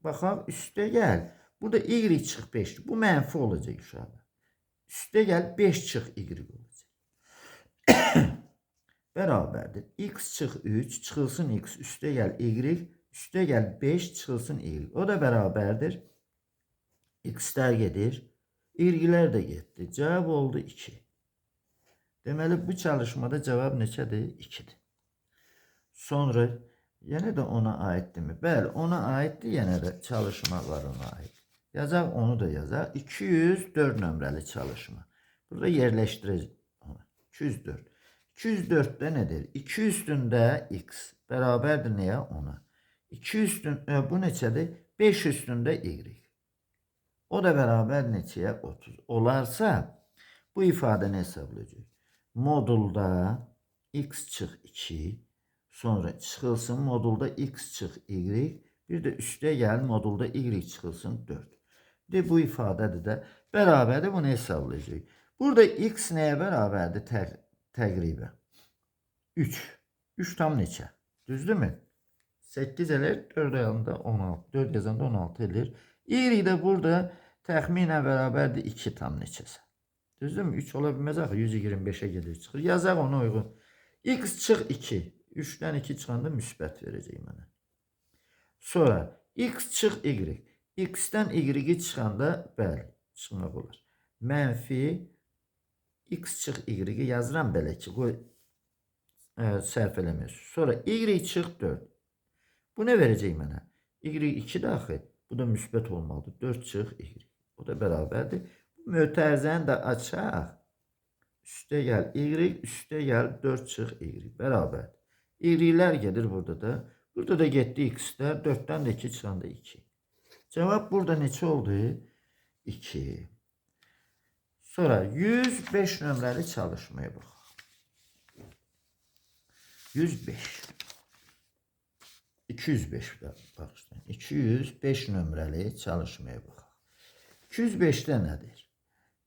Speaker 1: baxaq üstə gəl. Burada y çıx 5. Bu mənfi olacaq uşaqlar. Üstə gəl 5 çıx y olacaq. Bərabərdir. X çıx 3 çıxılsın x üstə gəl y üstə gəl 5 çıxılsın y. O da bərabərdir. X'lər gedir. Y-lər də getdi. Cavab oldu 2. Deməli bu çalışmada cavab neçədir? 2'dir. Sonra yenə də ona aiddirmi? Bəli, ona aiddir. Yenə də çalışma var ona aid. Yazaq, onu da yazaq. 204 nömrəli çalışma. Burada yerləşdirəcək onu. 204. 204'də nədir? 2 üstündə x bərabərdir nəyə? 10'a. 2 üstündə bu neçədir? 5 üstündə y. O da bərabər neçəyə? 30. Olarsa bu ifadə nə hesablayacaq? Modulda x çıx 2, sonra çıxılsın modulda x çıx y, bir də üstə gəl modulda y çıxılsın 4. De bu ifadədir də bərabərdir, bunu hesablayacaq. Burada x nəyə bərabərdir təqribən? 3. 3 tam neçə? Düzdürmü? 8 elir, 4 yanında 16. 4 yazanda 16 elir. Y də burada təxminən bərabərdir 2 tam neçəsə. Düzdürmü? 3 ola bilməz axı 125'e gedir çıxır. Yazaq ona uyğun. X çıx 2. 3'dən 2 çıxanda müsbət verəcək mənə. Sonra x çıx y. X-dən y çıxanda bəli, çıxmaq olar. Mənfi x çıx y yazıram belə ki, qoy sərf eləmiyorsun. Sonra y çıx 4. Bu nə verəcək mənə? Y 2 də axı. Bu da müsbət olmalıdır. 4 çıx y. O da bərabərdir. Mötərizəni də açaq. Üstə gəl y, üstə gəl 4 çıx y. Bərabərdir. Y-lər gedir burada da. Burada da getdi x-lər. 4'dən də 2 çıxanda 2. Cevap burada neçə oldu? 2. Sonra 105 nömrəli çalışmaya baxaq. 105. 205 bağışlayın. 205 nömrəli çalışmaya baxaq. 205'də nədir?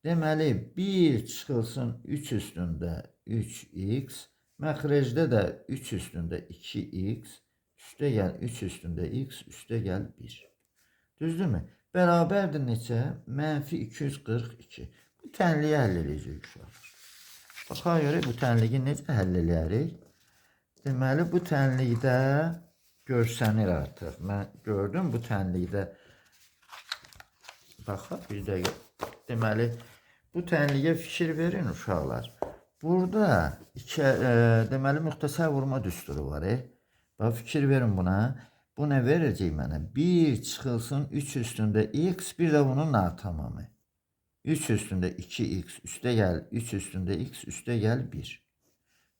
Speaker 1: Deməli 1 çıxılsın 3 üstündə 3x, məxrəcdə də 3 üstündə 2x, üstə gəl 3 üstündə x, üstə gəl 1. Düzdürmü? Bərabərdir neçə? Mənfi 242. Bu tənliyi həll edəcək uşaqlar. Baxaq görək bu tənliyi necə həll edərik? Deməli bu tənlikdə görsənir artıq. Mən gördüm bu tənlikdə. Baxaq bir dəqiqə. Deməli bu tənliyə fikir verin uşaqlar. Burada deməli müxtəsər vurma düsturu var. Bax fikir verin buna. Bu nə verəcək mənə? 1 çıxılsın 3 üstündə x, bir də bunun tamamı. 3 üstündə 2x, üstə gəl 3 üstündə x, üstə gəl 1.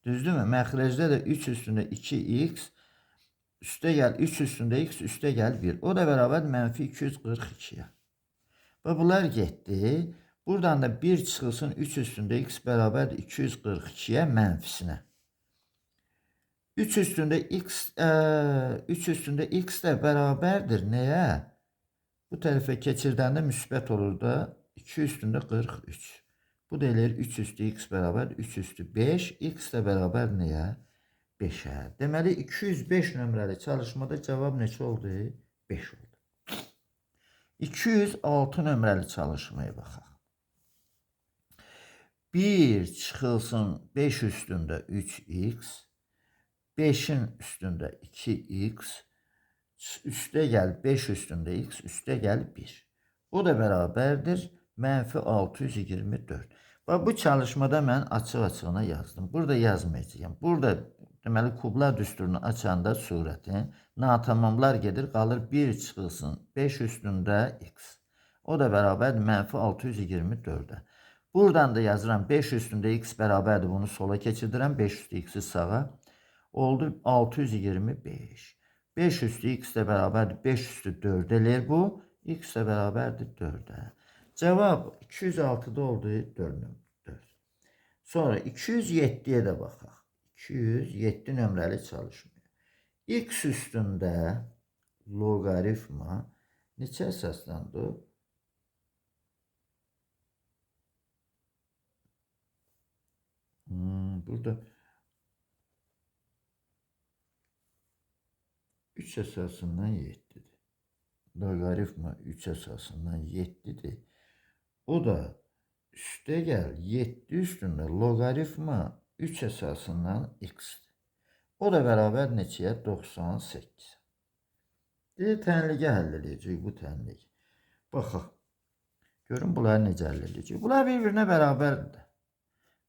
Speaker 1: Düzdürmü? Məxrəcdə də 3 üstündə 2x, üstə gəl 3 üstündə x, üstə gəl 1. O da bərabər mənfi 242'ye. Və bunlar getdi. Buradan da 1 çıxılsın 3 üstündə x bərabər 242'ye mənfisinə. 3 üstündə x də bərabərdir nəyə? Bu tərəfə keçirdəndə müsbət olur da 2 üstündə 43. Bu da eləyir 3 üstü x bərabər 3 üstü 5. X də bərabər nəyə? 5'ə. Deməli 205 nömrəli çalışmada cavab neçə oldu? 5 oldu. 206 nömrəli çalışmaya baxaq. 1 çıxılsın 5 üstündə 3x, 5'in üstündə 2x, üstə gəl 5 üstündə x, üstə gəl 1. O da bərabərdir mənfi 624. Bax bu çalışmada mən açıq-açığına yazdım. Burada yazmayacağım. Burada deməli kublar düsturunu açanda surətin natamamlar gedir, qalır 1 çıxılsın 5 üstündə x. O da bərabərdir mənfi 624'ə. Buradan da yazıram 5 üstündə x bərabərdir, bunu sola keçirdirəm, 5 üstü x'i sağa. Oldu 625. 5 üstü x də bərabərdir 5 üstü 4 eləyir bu. X də bərabərdir 4'ə. Cavab 206'da oldu 4. Sonra 207'ye də baxaq. 207 nömrəli çalışma. X üstündə loqaritma neçə əsaslandı? Burada 3 əsasından 7'dir. Logaritma 3 əsasından 7'dir. O da üste gel 7 üstünde logaritma 3 əsasından x'dir. O da beraber neçəyə? 98. Tənliqə həll edəcəyik bu tənliq. Baxaq. Görün bunları necə həll edəcəyik. Bunlar bir-birinə bərabərdir.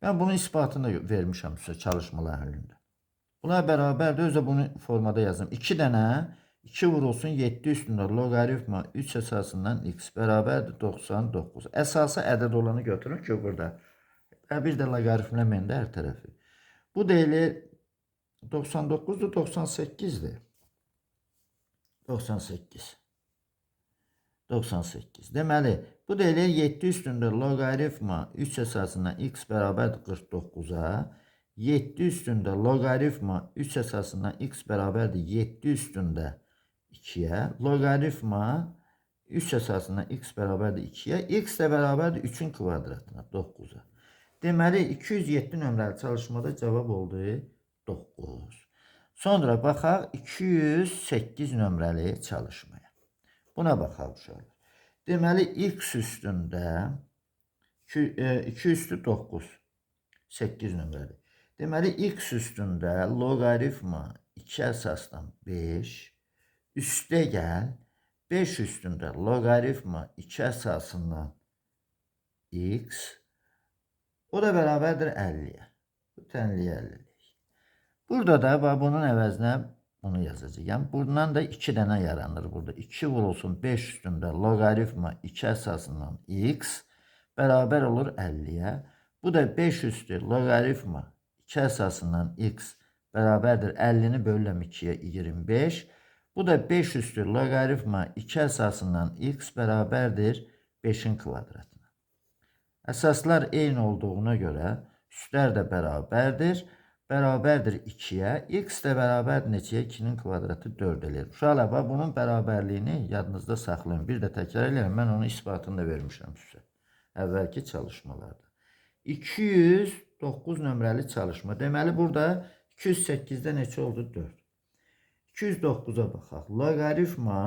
Speaker 1: Ben bunun isbatını da vermişəm sizə çalışmalar halinde. Bunlar bərabərdir. Özü də bunu formada yazdım. 2 dənə 2 vurulsun 7 üstündə logaritma 3 əsasından x bərabərdir 99. Əsası ədəd olanı götürün ki burada. Bir də logaritmlə məndə hər tərəfi. Bu deyilir 99'dur 98'dir. 98. 98. Deməli, bu deyilir 7 üstündə logaritma 3 əsasından x bərabərdir 49'a. 7 üstündə logaritma 3 əsasından x bərabərdir 7 üstündə 2'ye. Logaritma 3 əsasından x bərabərdir 2'ye. X də bərabərdir 3'ün kvadratına 9'a. Deməli, 207 nömrəli çalışmada cavab oldu 9. Sonra baxaq 208 nömrəli çalışmaya. Buna baxaq uşaqlar. Deməli, x üstündə 2 üstü 9. 8 nömrəli. Deməli, x üstündə logaritma 2 əsasdan 5. Üstə gəl 5 üstündə logaritma 2 əsasından x. O da bərabərdir 50'ye. Bu tənliyi əldə edik. Burada da bunun əvəzinə bunu yazacağım. Buradan da 2 dənə yaranır burada. 2 vurulsun 5 üstündə logaritma 2 əsasından x bərabər olur 50'ye. Bu da 5 üstü logaritma 2 əsasından x bərabərdir 50'ni bölürəm 2'ye 25. Bu da 5 üstü logaritma 2 əsasından x bərabərdir 5'in kvadratına. Əsaslar eyni olduğuna görə üstlər də bərabərdir. Bərabərdir 2'ye. X də bərabər neçəyə? 2'nin kvadratı 4 eləyir. Uşaqlar, bunun bərabərliyini yadınızda saxlayın. Bir də təkrar edirəm. Mən onun isbatını da vermişəm sizə. Əvvəlki çalışmalarda. 209 nömrəli çalışma. Deməli, burada 208'də neçə oldu? 4. 209'a baxaq. Logaritma.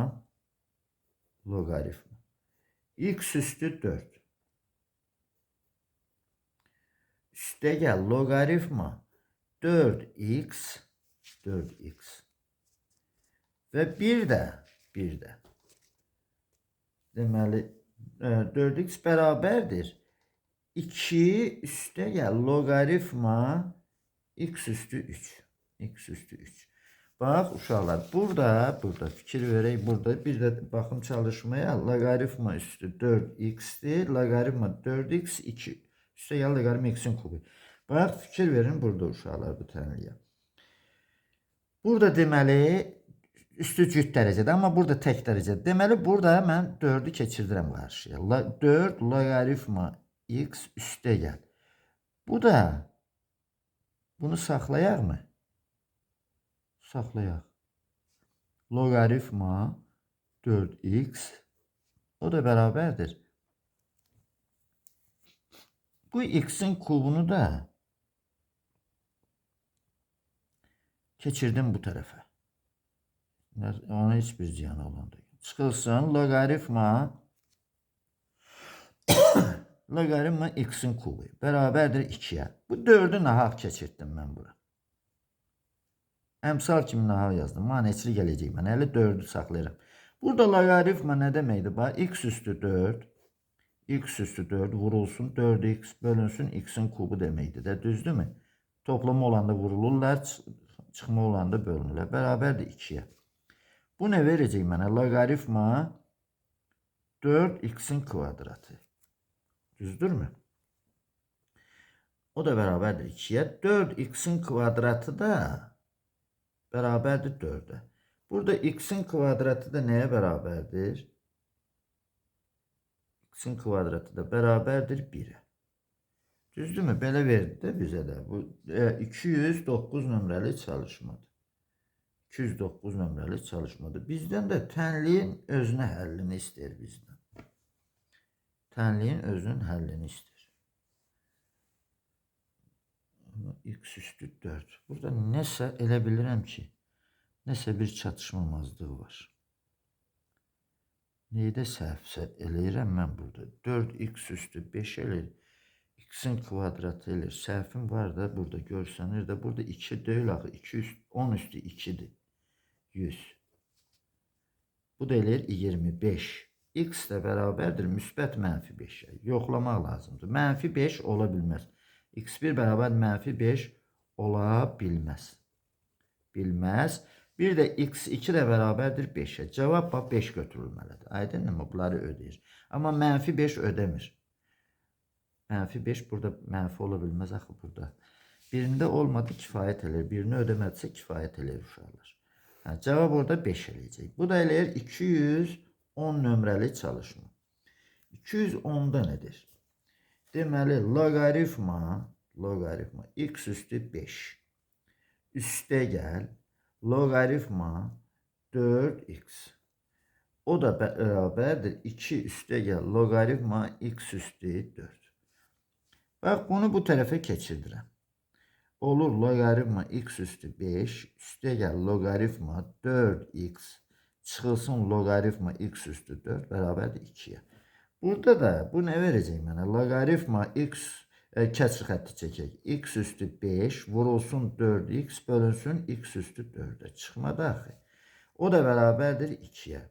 Speaker 1: X üstü 4. Üstə gəl logaritma 4x ve bir de deməli 4x bərabərdir 2 üstə gəl logaritma x üstü 3. Bax uşaqlar, burada fikir verək, burada bir də baxım çalışmaya. Logaritma üstü 4x'dir, logaritma 4x 2 üstə gəl logaritma x'in kubu. Bax, fikir verin burada uşaqlar bu tənliyə. Burada deməli üstü cüt dərəcədə, amma burada tək dərəcədə. Deməli, burada mən 4'ü keçirdirəm qarşıya. 4 logaritma x üstə gəl. Bu da bunu saxlayaq mı? Saxlayaq. Logaritma 4x o da bərabərdir. Bu x'in kubunu da keçirdim bu tərəfə. Ona heç bir ziyan olmadı. Çıxılsın logaritma x'in kubu bərabərdir 2'ye. Bu 4'ü nahaq keçirdim mən bura. Əmsal kimi nahaq yazdım. Maneçli gələcək mən. Hələ 4'ü saxlayıram. Burada logaritma nə deməkdir? Bax, x üstü 4. X üstü 4 vurulsun 4x bölünsün x'in kubu deməkdir də, düzdür mü? Toplama olanda vurulurlar, çıxma olanda bölünürlər. Bərabərdir 2'ye. Bu nə verəcək mənə? Logaritma 4x'in kvadratı. Düzdürmü? O da bərabərdir 2'ye. 4x'in kvadratı da bərabərdir 4'e. Burada x'in kvadratı da nəyə bərabərdir? X'in kvadratı da bərabərdir 1'e. Düzdürmü? Belə verdi də bizə də. Bu 209 nömrəli çalışmadır. 209 nömrəli çalışmadır. Bizdən də tənliyin özünə həllini istəyir bizdən. Tənliyin özünün həllini istəyir. X üstü 4. Burada nəsə elə bilirəm ki, Nəsə bir çatışmamazlığı var. Neydə səhv eləyirəm mən burada? 4x üstü 5 eləyir. X'in kvadratı eləyir. Səhvim var da burada görsənir də. Burada 2 deyil axı. 10 üstü 2'dir. 100. Bu da eləyir 25. X də bərabərdir müsbət mənfi 5'ə. Yoxlamaq lazımdır. Mənfi 5 ola bilməz. X1 bərabər mənfi 5 ola bilməz. Bilməz. Bir də x2 də bərabərdir 5'ə. Cavab 5 götürülməlidir. Aydın mı? Bunları ödəyir. Amma mənfi 5 ödəmir. Mənfi 5 burada mənfi ola bilməz axı burada. Birində olmadı kifayət eləyir. Birini ödəmədisə kifayət eləyir uşaqlar. Cavab orada 5 eləyəcək. Bu da eləyir 210 nömrəli çalışma. 210'da nədir? Deməli loqaritma x üstü 5 üstə gəl loqaritma 4x. O da bərabərdir 2 üstə gəl loqaritma x üstü 4. Bax bunu bu tərəfə keçirdirəm. Olur loqaritma x üstü 5 üstə gəl loqaritma 4x çıxılsın loqaritma x üstü 4 bərabərdir 2'yə. Burada da bu nə verəcək mənə? Loqaritma x kəsr xətti çəkək. X üstü 5 vurulsun 4x bölünsün x üstü 4'ə. Çıxmadı axı. O da bərabərdir 2'yə.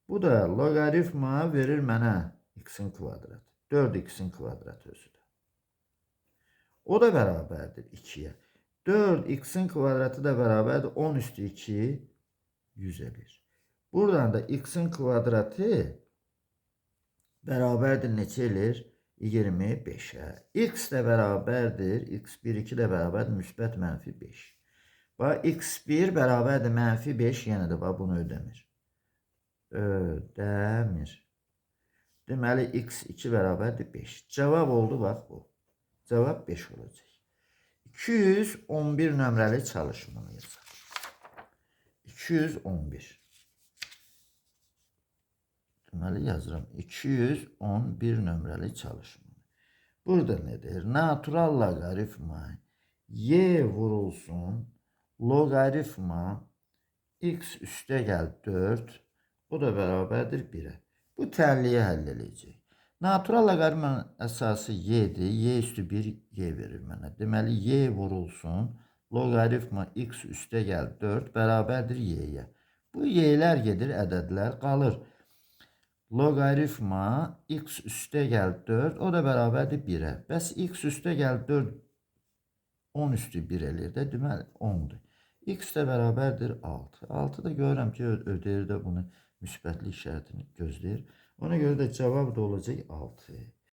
Speaker 1: Bu da loqaritma verir mənə x'in kvadratı. 4x'in kvadratı özüdür. O da bərabərdir 2'yə. 4x'in kvadratı da bərabərdir 10 üstü 2 101. Buradan da x'in kvadratı bərabərdir neçə eləyir? 25'ə. X də bərabərdir. X1, 2 də bərabərdir. Müsbət mənfi 5. Bax, X1 bərabərdir mənfi 5. Yenə də bax, bunu ödəmir. Ödəmir. Deməli, X2 bərabərdir 5. Cavab oldu, bax bu. Cavab 5 olacaq. 211 nömrəli çalışmanı yazaq. 211. Deməli yazıram 211 nömrəli çalışma. Burada nədir? Natural loqaritma y vurulsun loqaritma x üstə gəl 4 o da bərabərdir 1'ə. Bu tənliyi həll edəcək. Natural loqaritmanın əsası y'dir. Y üstü 1 y verir mənə. Deməli y vurulsun loqaritma x üstə gəl 4 bərabərdir y'yə. Bu y'lər gedir, ədədlər qalır. Loqaritma x üstə gəl 4 o da bərabərdir 1'ə. Bəs x üstə gəl 4 10 üstü 1 eləyir də, deməli 10'dur. X də bərabərdir 6. 6 da görürəm ki, ödəyir də bunu müsbətlik işarətini gözləyir. Ona görə də cavab da olacaq 6.